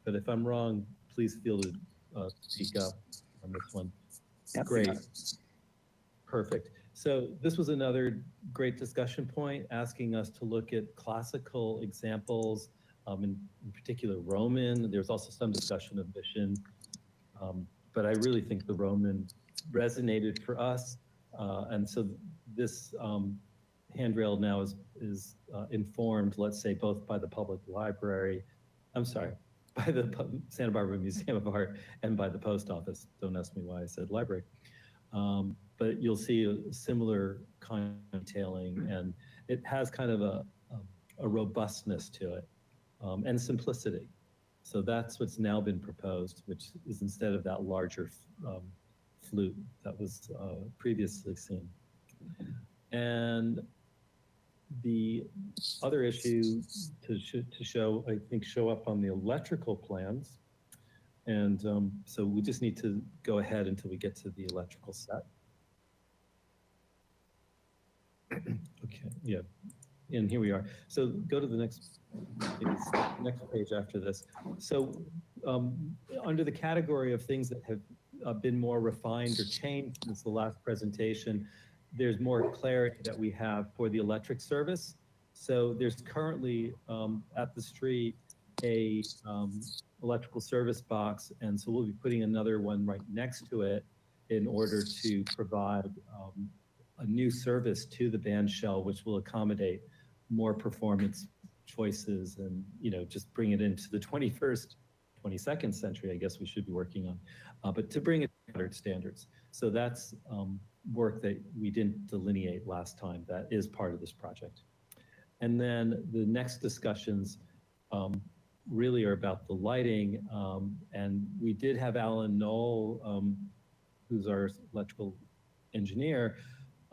but if I'm wrong, please feel to speak up on this one. Yep. Great. Perfect. So this was another great discussion point, asking us to look at classical examples, in particular Roman. There's also some discussion of Mission, but I really think the Roman resonated for us. And so this handrail now is informed, let's say, both by the public library, by the Santa Barbara Museum of Art and by the post office. Don't ask me why I said library. But you'll see a similar kind of detailing, and it has kind of a robustness to it and simplicity. So that's what's now been proposed, which is instead of that larger flute that was previously seen. And the other issue to show, I think, show up on the electrical plans. And so we just need to go ahead until we get to the electrical set. Okay, yeah, and here we are. So go to the next page after this. So under the category of things that have been more refined or changed since the last presentation, there's more clarity that we have for the electric service. So there's currently at the street a electrical service box, and so we'll be putting another one right next to it in order to provide a new service to the band shell, which will accommodate more performance choices and, you know, just bring it into the 22nd century, I guess we should be working on, but to bring it to standards. So that's work that we didn't delineate last time that is part of this project. And then the next discussions really are about the lighting. And we did have Alan Knoll, who's our electrical engineer,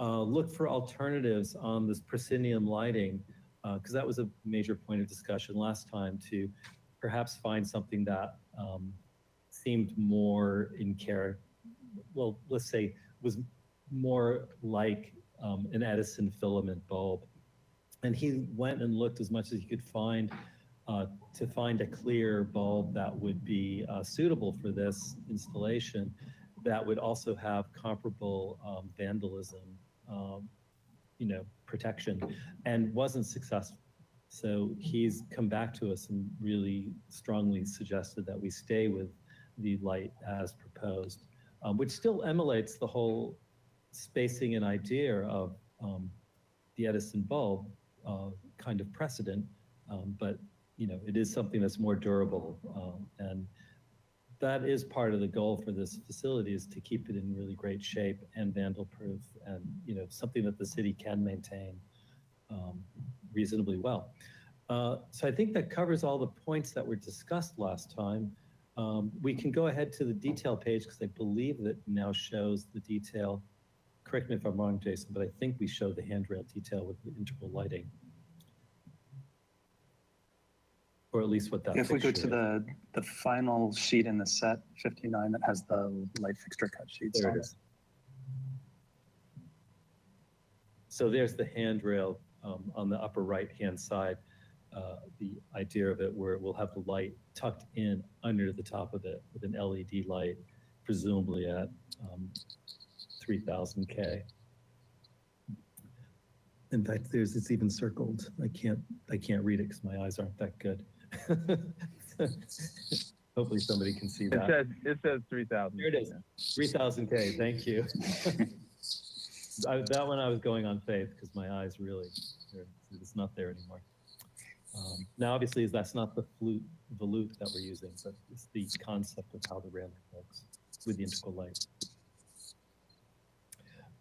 look for alternatives on this proscenium lighting, because that was a major point of discussion last time, to perhaps find something that seemed more in character, well, let's say was more like an Edison filament bulb. And he went and looked as much as he could find to find a clear bulb that would be suitable for this installation, that would also have comparable vandalism, protection, and wasn't successful. So he's come back to us and really strongly suggested that we stay with the light as proposed, which still emulates the whole spacing and idea of the Edison bulb kind of precedent, but it is something that's more durable, and that is part of the goal for this facility, is to keep it in really great shape and vandal-proof, and something that the city can maintain reasonably well. So I think that covers all the points that were discussed last time. We can go ahead to the detail page, because I believe that now shows the detail. Correct me if I'm wrong, Jason, but I think we show the handrail detail with the integral lighting. Or at least what that If we go to is. the final sheet in the set, 59, that has the light fixture cut sheets There on it it. is. So there's the handrail on the upper right-hand side. The idea of it where it will have the light tucked in under the top of it with an LED light, presumably at 3000 K. In fact, it's even circled. I can't read it because my eyes aren't that good. Hopefully somebody can see that. It says 3,000. There it is. 3000 K. Thank you. That one I was going on faith because my eyes really, it's not there anymore. Now, obviously, that's not the volute that we're using, but it's the concept of how the railing works with the integral light.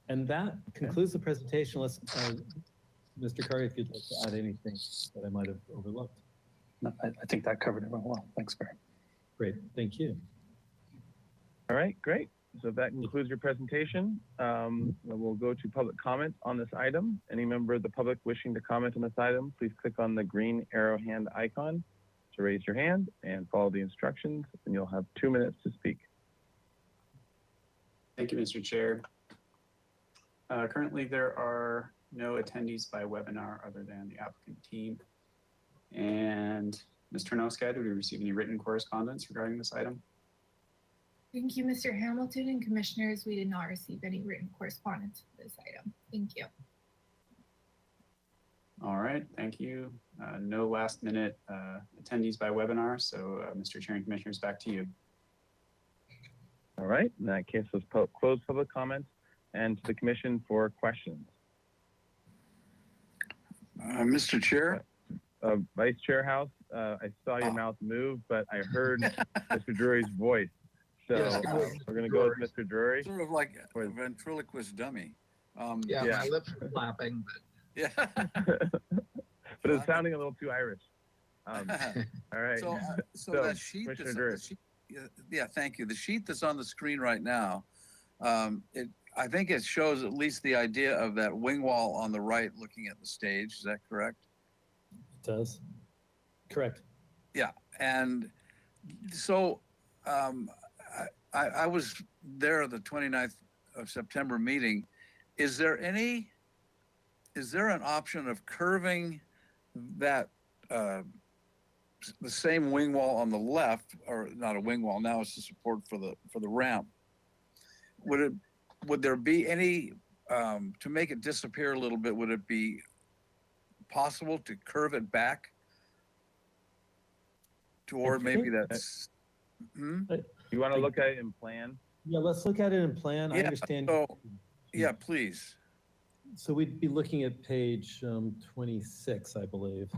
And that concludes the presentation. Let's, Mr. Curry, if you'd like to add anything that I might have overlooked. No, I think that covered it well. Thanks, Barry. Great, thank you. All right, great. So if that concludes your presentation, we'll go to public comment on this item. Any member of the public wishing to comment on this item, please click on the green arrow hand icon to raise your hand and follow the instructions, and you'll have 2 minutes to speak. Thank you, Mr. Chair. Currently, there are no attendees by webinar other than the applicant team. And Ms. Tarnowska, did we receive any written correspondence regarding this item? Thank you, Mr. Hamilton and Commissioners. We did not receive any written correspondence for this item. Thank you. All right, thank you. No last minute attendees by webinar. So Mr. Chair and Commissioners, back to you. All right, in that case, let's close public comments and to the commission for questions. Mr. Chair? Vice Chair House, I saw your mouth move, but I heard Mr. Drury's voice. So Yes, we're going to go with Mr. Drury. Sort of like a ventriloquist dummy. Yeah, Yeah. my lips are flapping, but Yeah. But it's sounding a little too Irish. All right. So that sheet, Commissioner Drury. yeah, thank you. The sheet that's on the screen right now, I think it shows at least the idea of that wing wall on the right looking at the stage. Is that correct? It does. Correct. Yeah, and so I was there at the 29th of September meeting. Is there an option of curving that the same wing wall on the left, or not a wing wall, now it's the support for the ramp? Would there be any to make it disappear a little bit, would it be possible to curve it back toward maybe that's You want to look at it in plan? Yeah, let's look at it in plan. I Yeah, understand. so, yeah, please. So we'd be looking at page 26, I believe.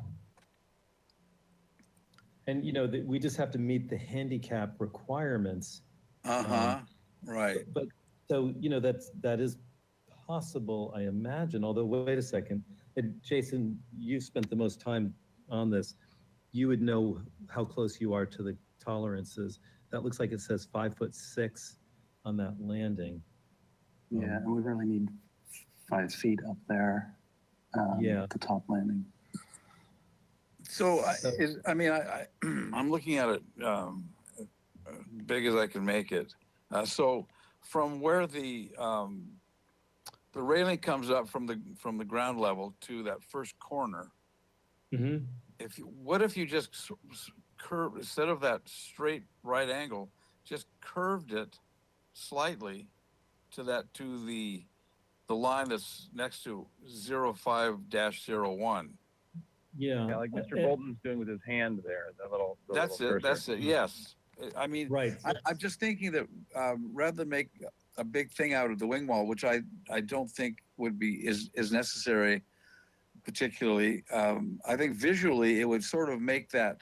And, you know, we just have to meet the handicap requirements. Right. But, so, you know, that is possible, I imagine, although, wait a second. And Jason, you spent the most time on this. You would know how close you are to the tolerances. That looks like it says 5'6" on that landing. Yeah, and we really need 5 feet up there. Yeah. At the top landing. So, I'm looking at it big as I can make it. So, from where the railing comes up from the ground level to that first corner, Mm-hmm. what if you just curve, instead of that straight right angle, just curved it slightly to the line that's next to 05-01. Yeah, like Mr. Bolton's doing with his hand there, the little That's cursor. it. That's it. Yes. I mean, right. I'm just thinking that rather than make a big thing out of the wing wall, which I don't think is necessary, particularly, I think visually it would sort of make that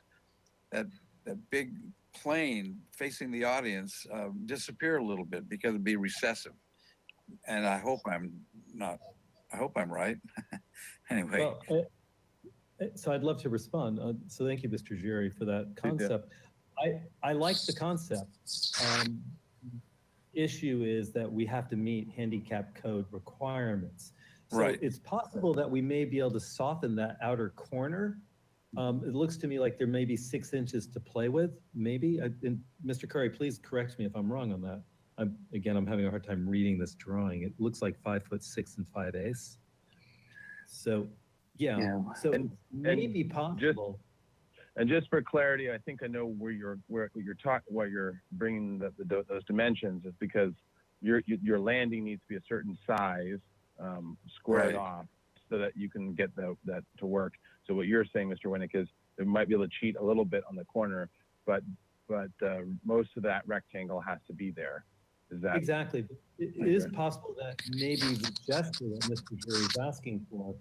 big plane facing the audience disappear a little bit because it'd be recessive. And I hope I'm right. Anyway. Well, so I'd love to respond. So thank you, Mr. Jury, for that concept. I like the concept. Issue is that we have to meet handicap code requirements. So Right. it's possible that we may be able to soften that outer corner. It looks to me like there may be 6 inches to play with, maybe. And Mr. Curry, please correct me if I'm wrong on that. I'm having a hard time reading this drawing. It looks like 5'6" and 5/8". So, yeah, so And- maybe possible. And just for clarity, I think I know where you're bringing those dimensions is because your landing needs to be a certain size, squared Right. off, so that you can get that to work. So what you're saying, Mr. Winnick, is it might be able to cheat a little bit on the corner, but most of that rectangle has to be there. Is that Exactly. It is possible that maybe the gesture that Mr. Jury is asking for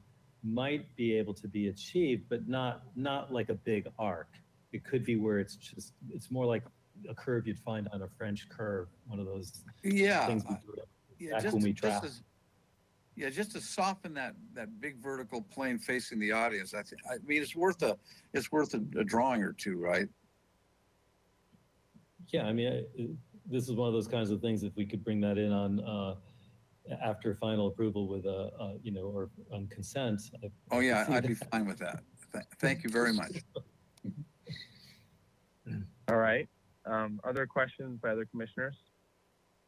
might be able to be achieved, but not like a big arc. It could be where it's more like a curve you'd find on a French curve, one of those Yeah. things we do Yeah, back just, when we just travel. just to soften that big vertical plane facing the audience. I mean, it's worth a drawing or two, right? Yeah, I mean, this is one of those kinds of things, if we could bring that in on, after final approval with or on consent. Oh yeah, see I'd be that. fine with that. Thank you very much. all right? Other questions by other commissioners?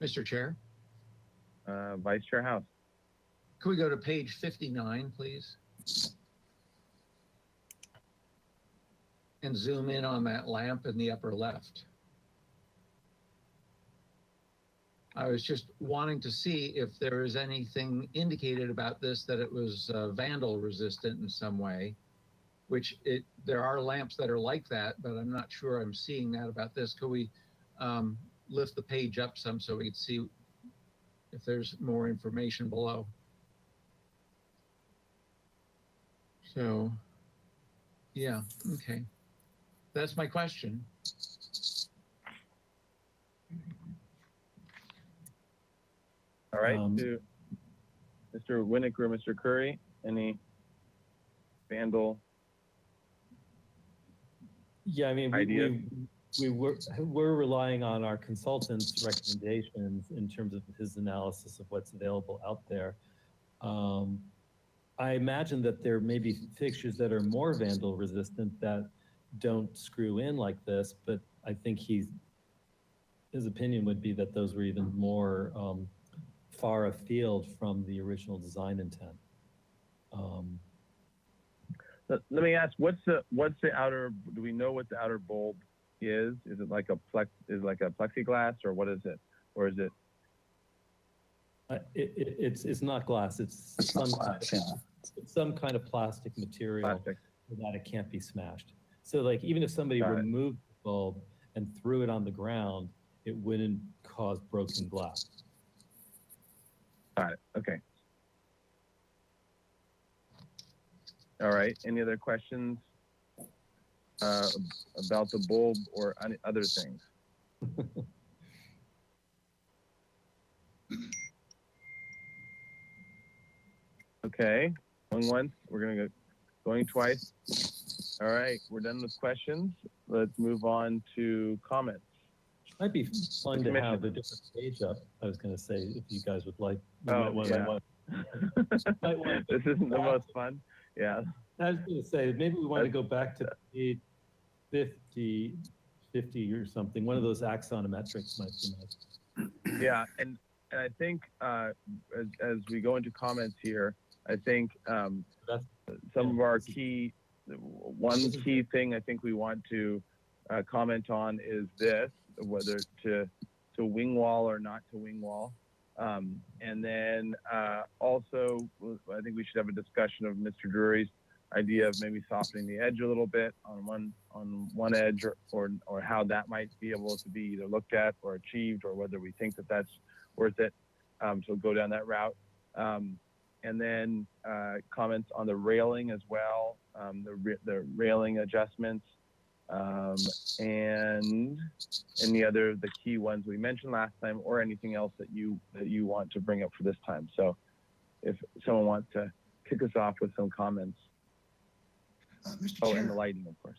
Mr. Chair, Vice Chair House. could we go to page 59, please? And zoom in on that lamp in the upper left. I was just wanting to see if there is anything indicated about this that it was vandal resistant in some way, which there are lamps that are like that, but I'm not sure I'm seeing that about this. Could we lift the page up some so we can see if there's more information below? So, yeah, okay. That's my question. All right, Um, to Mr. Winnick or Mr. Curry, any vandal? Yeah, I mean, Ideas? we're relying on our consultant's recommendations in terms of his analysis of what's available out there. I imagine that there may be fixtures that are more vandal resistant that don't screw in like this, but I think his opinion would be that those were even more far afield from the original design intent. Let me ask, what's the outer? Do we know what the outer bulb is? Is it like a plexiglass, or what is it? Or is it? It's not glass. It's some kind of plastic material Plastic. so that it can't be smashed. So like even if somebody Got it. removed the bulb and threw it on the ground, it wouldn't cause broken glass. Got it. Okay. All right. Any other questions about the bulb or any other things? Okay. Going once. We're gonna go going twice. All right. We're done with questions. Let's move on to comments. Might be fun to Commission. have a different page up. I was going to say, if you guys would like. Yeah. This isn't the most fun. Yeah. I was going to say, maybe we want to go back to page 50 or something. One of those axonometrics might be nice. Yeah, and I think as we go into comments here, I think some of our one key thing I think we want to comment on is this, whether to wing wall or not to wing wall. And then also, I think we should have a discussion of Mr. Drury's idea of maybe softening the edge a little bit on one edge, or how that might be able to be either looked at or achieved, or whether we think that that's worth it. So go down that route. And then comments on the railing as well, the railing adjustments, and any other the key ones we mentioned last time, or anything else that you want to bring up for this time. So if someone wants to kick us off with some comments. Mr. Oh, Chair. and the lighting, of course.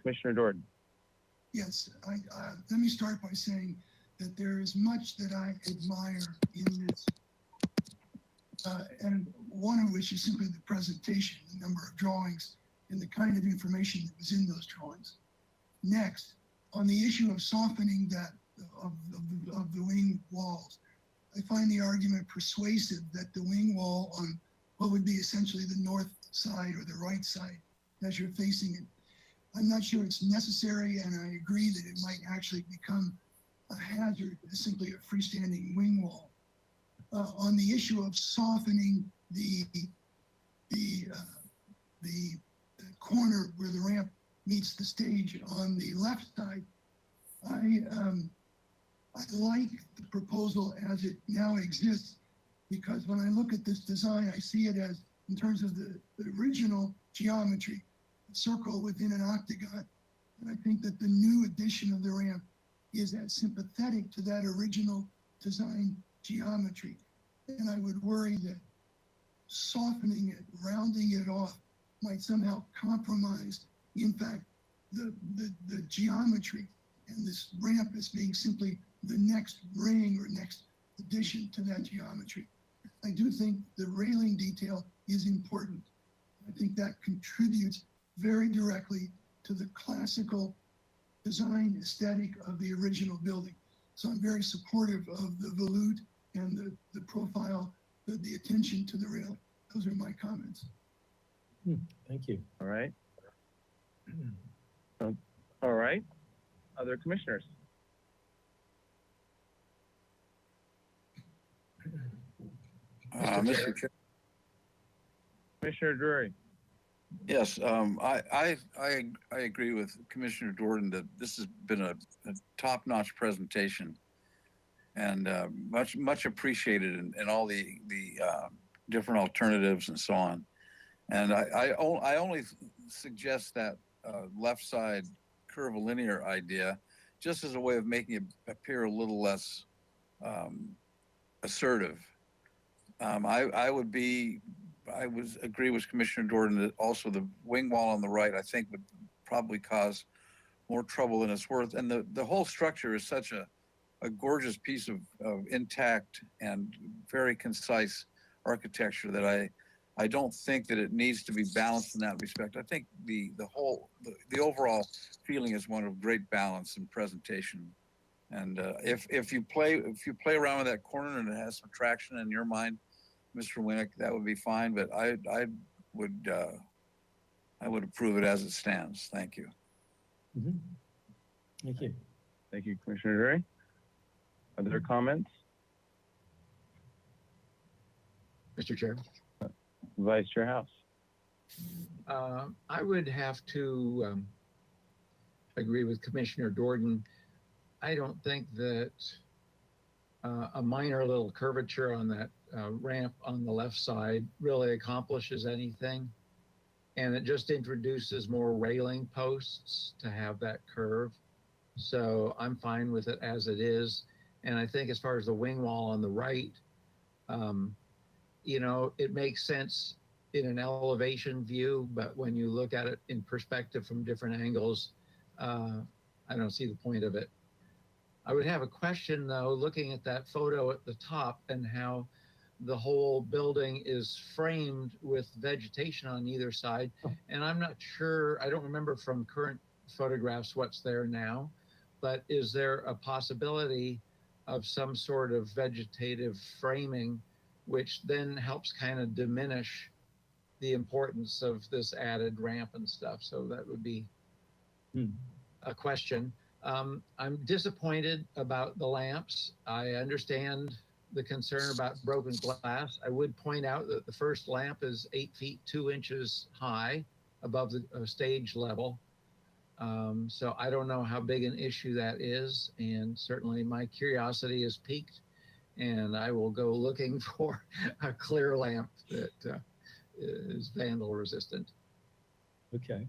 Commissioner Jordan. Yes, let me start by saying that there is much that I admire in this, and one of which is simply the presentation, the number of drawings, and the kind of information that was in those drawings. Next, on the issue of softening that of the wing walls, I find the argument persuasive that the wing wall on what would be essentially the north side or the right side as you're facing it. I'm not sure it's necessary, and I agree that it might actually become a hazard, simply a freestanding wing wall. On the issue of softening the corner where the ramp meets the stage on the left side, I like the proposal as it now exists, because when I look at this design, I see it as, in terms of the original geometry, a circle within an octagon. And I think that the new addition of the ramp is as sympathetic to that original design geometry. And I would worry that softening it, rounding it off, might somehow compromise, in fact, the geometry, and this ramp as being simply the next ring or next addition to that geometry. I do think the railing detail is important. I think that contributes very directly to the classical design aesthetic of the original building. So I'm very supportive of the volute and the profile, the attention to the railing. Those are my comments. Thank you. All right. All right. Other commissioners? Mr. Chair. Commissioner Drury. Yes, I agree with Commissioner Jordan that this has been a top-notch presentation, and much appreciated in all the different alternatives and so on. And I only suggest that left side curvilinear idea just as a way of making it appear a little less assertive. I would agree with Commissioner Jordan that also the wing wall on the right, I think, would probably cause more trouble than it's worth. And the whole structure is such a gorgeous piece of intact and very concise architecture that I don't think that it needs to be balanced in that respect. I think the overall feeling is one of great balance and presentation. And if you play around with that corner and it has some traction in your mind, Mr. Winnick, that would be fine. But I would approve it as it stands. Thank you. Mm-hmm. Thank you. Thank you, Commissioner Drury. Other comments? Mr. Chair. Vice Chair House. I would have to agree with Commissioner Jordan. I don't think that a minor little curvature on that ramp on the left side really accomplishes anything. And it just introduces more railing posts to have that curve. So I'm fine with it as it is. And I think as far as the wing wall on the right, it makes sense in an elevation view, but when you look at it in perspective from different angles, I don't see the point of it. I would have a question though, looking at that photo at the top and how the whole building is framed with vegetation on either side. And I'm not sure, I don't remember from current photographs what's there now, but is there a possibility of some sort of vegetative framing, which then helps kind of diminish the importance of this added ramp and stuff? So that would be a question. I'm disappointed about the lamps. I understand the concern about broken glass. I would point out that the first lamp is 8 feet 2 inches high above the stage level. So I don't know how big an issue that is. And certainly my curiosity is piqued, and I will go looking for a clear lamp that is vandal resistant. Okay.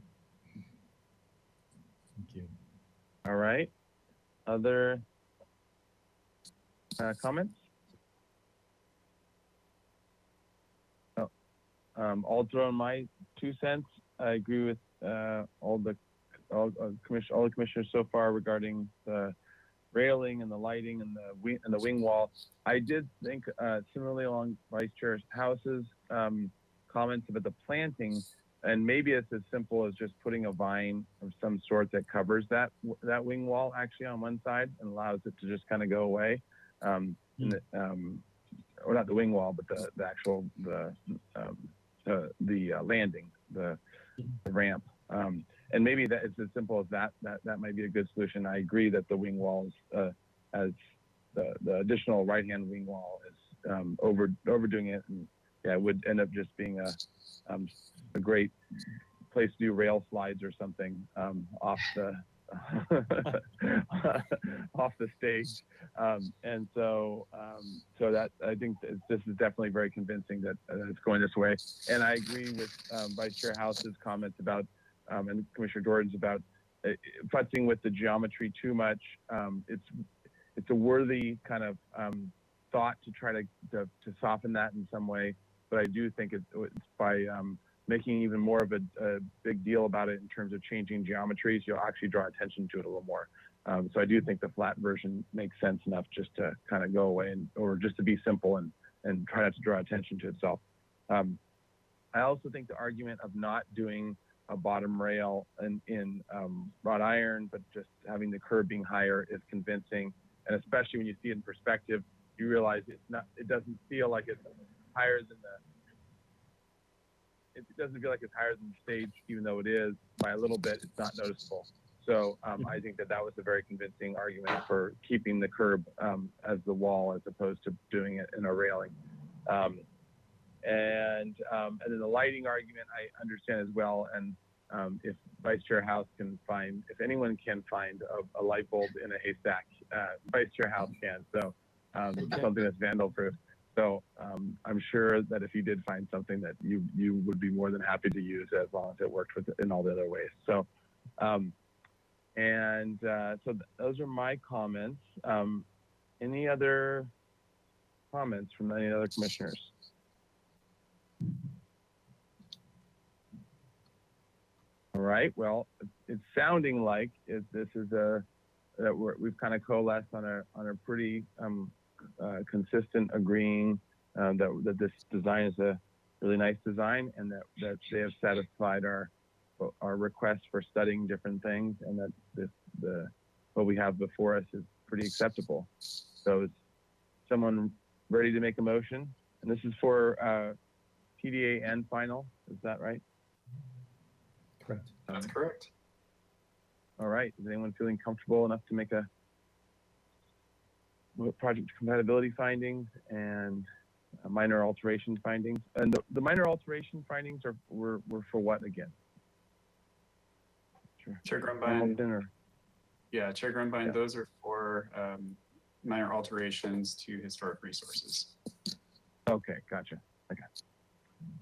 Thank you. All right. Other comments? Oh, I'll throw in my 2 cents. I agree with all the commissioners so far regarding the railing and the lighting and the wing wall. I did think similarly along Vice Chair House's comments about the planting, and maybe it's as simple as just putting a vine of some sort that covers that wing wall actually on one side and allows it to just kind of go away. or not the wing wall, but the actual landing, the ramp. And maybe that it's as simple as that might be a good solution. I agree that the wing walls, as the additional right-hand wing wall is overdoing it, and yeah, it would end up just being a great place to do rail slides or something off the off the stage. And so that I think this is definitely very convincing that it's going this way. And I agree with Vice Chair House's comments about and Commissioner Jordan's about futzing with the geometry too much. It's a worthy kind of thought to try to soften that in some way, but I do think it's by making even more of a big deal about it in terms of changing geometries, you'll actually draw attention to it a little more. So I do think the flat version makes sense enough just to kind of go away or just to be simple and try not to draw attention to itself. I also think the argument of not doing a bottom rail in wrought iron, but just having the curb being higher is convincing. And especially when you see it in perspective, you realize it doesn't feel like it's higher than it doesn't feel like it's higher than the stage, even though it is by a little bit, it's not noticeable. So I think that was a very convincing argument for keeping the curb as the wall as opposed to doing it in a railing. And then the lighting argument, I understand as well. And if Vice Chair House can find, if anyone can find a light bulb in a haystack, Vice Chair House can. So something that's vandal proof. So I'm sure that if you did find something that you would be more than happy to use as long as it worked in all the other ways. So, those are my comments. Any other comments from any other commissioners? All right. Well, it's sounding like this is we've kind of coalesced on a pretty consistent agreeing that this design is a really nice design, and that they have satisfied our request for studying different things, and that what we have before us is pretty acceptable. So is someone ready to make a motion? And this is for PDA and final, is that right? Correct. That's correct. All right, is anyone feeling comfortable enough to make a project compatibility findings and minor alteration findings? And the minor alteration findings were for what again? Sure. Chair Grumbine. Yeah, Chair Grumbine, those are for minor alterations to historic resources. Okay, gotcha. Okay.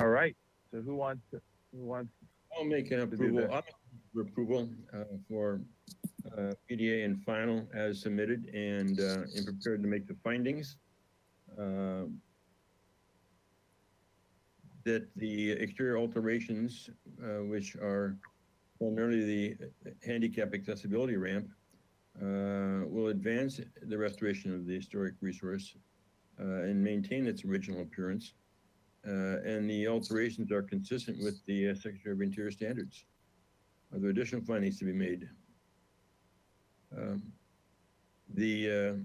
All right. So who wants? I'll make an approval. I'll make approval for PDA and final as submitted, and am prepared to make the findings that the exterior alterations, which are primarily the handicap accessibility ramp, will advance the restoration of the historic resource and maintain its original appearance. And the alterations are consistent with the Secretary of Interior standards. Are there additional findings to be made? The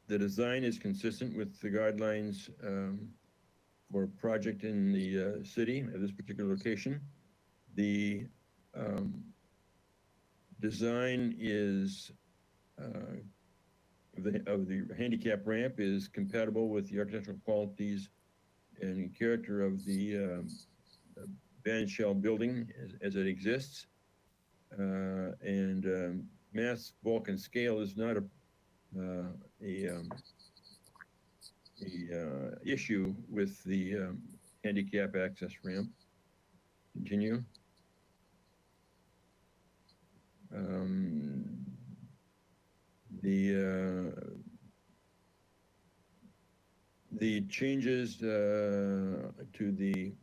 design is consistent with the guidelines for a project in the city at this particular location. The design is of the handicap ramp is compatible with the architectural qualities and character of the band shell building as it exists. And mass, bulk, and scale is not a issue with the handicap access ramp. Continue. The changes to the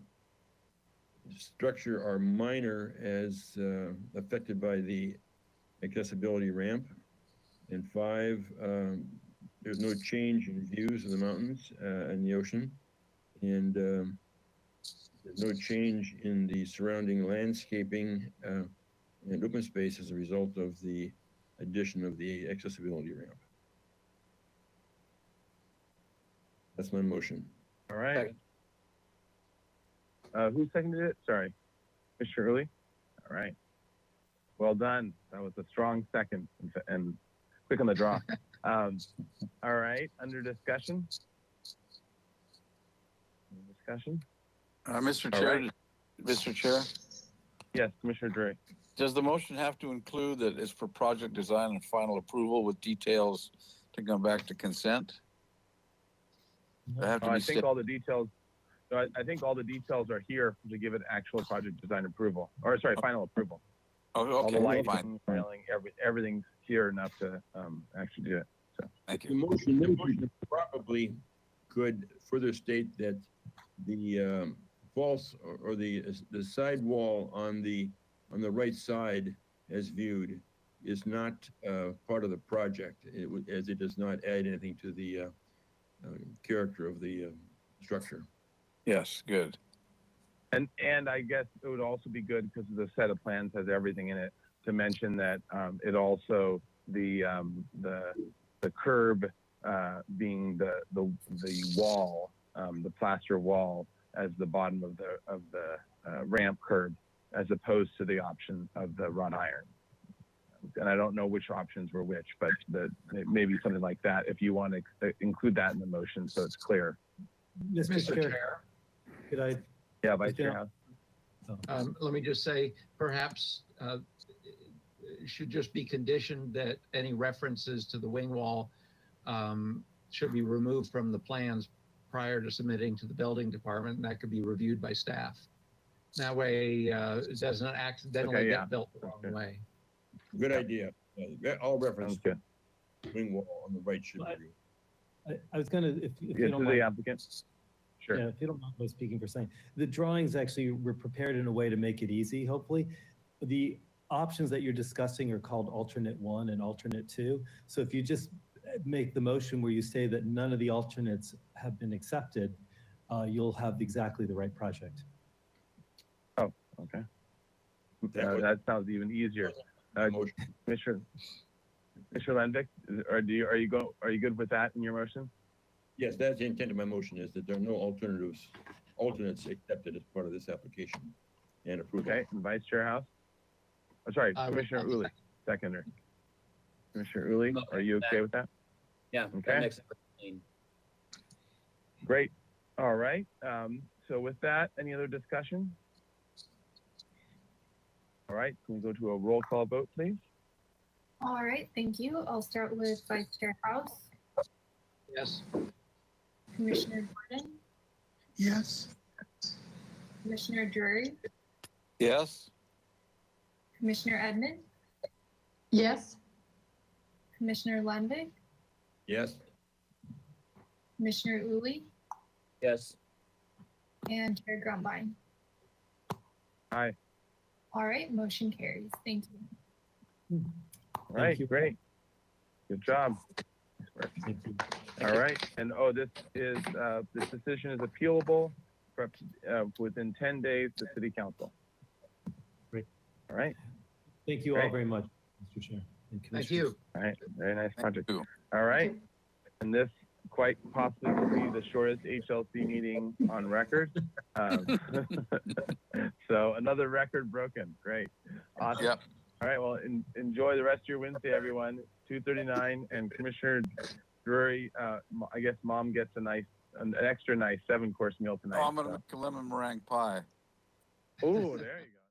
structure are minor as affected by the accessibility ramp. And 5, there's no change in views of the mountains and the ocean. And there's no change in the surrounding landscaping and open space as a result of the addition of the accessibility ramp. That's my motion. All right. Who seconded it? Sorry. Mr. Uli? All right. Well done. That was a strong second and quick on the draw. All right. Under discussion? Discussion? Mr. All Chair, right. Mr. Chair, Yes, Commissioner Drury. does the motion have to include that it's for project design and final approval with details to come back to consent? They have to I be think all the details. So I think all the details are here to give it actual project design approval, or sorry, final approval. Oh, All the okay, lighting, fine. railing, everything's here enough to actually do it. Thank The you. motion probably could further state that the false or the side wall on the right side as viewed is not part of the project, as it does not add anything to the character of the structure. Yes, good. And I guess it would also be good because the set of plans has everything in it to mention that it also the curb being the wall, the plaster wall as the bottom of the ramp curb, as opposed to the option of the wrought iron. And I don't know which options were which, but maybe something like that if you want to include that in the motion so it's clear. Mr. Chair, could I? Yeah, Vice Chair House. Let me just say, perhaps it should just be conditioned that any references to the wing wall should be removed from the plans prior to submitting to the building department, and that could be reviewed by staff. That way, it doesn't accidentally get built the wrong way. Good idea. All reference Sounds good. wing wall on the right should be. I was gonna, if you Yes, don't to mind. the applicant. Sure. Yeah, if you don't mind me speaking for a second. The drawings actually were prepared in a way to make it easy, hopefully. The options that you're discussing are called alternate 1 and alternate 2. So if you just make the motion where you say that none of the alternates have been accepted, you'll have exactly the right project. Oh, okay. That sounds even easier. Commissioner Lenvick, are you good with that in your motion? Yes, that's the intent of my motion, is that there are no alternates accepted as part of this application and approval. Okay, and Vice Chair House? Oh, sorry, Commissioner Uli, seconder. Commissioner Uli, are you okay with that? Yeah. Okay. That makes it clean. Great. All right. So with that, any other discussion? All right, can we go to a roll call vote, please? All right, thank you. I'll start with Vice Chair House, Yes. Commissioner Gordon, Yes, Commissioner Drury, Yes? Commissioner Edmond, Yes, Commissioner Lenvick, Yes, Commissioner Uli, Yes. and Chair Grumbine. Aye. All right, motion carries. Thank you. All right, you. great. Good job. Thank you. All right, and this decision is appealable for within 10 days to City Council. Great. All right, Thank you all Great. very much, Mr. Chair. And Thank Commissioners. you. all right, very nice project. you. All right, and this quite possibly will be the shortest HLC meeting on record. So another record broken. Great, awesome. Yep. All right, well, enjoy the rest of your Wednesday, everyone. 2:39, and Commissioner Drury, I guess Mom gets an extra nice 7-course meal tonight. Oh, I'm gonna make a lemon meringue pie. Oh, there you go.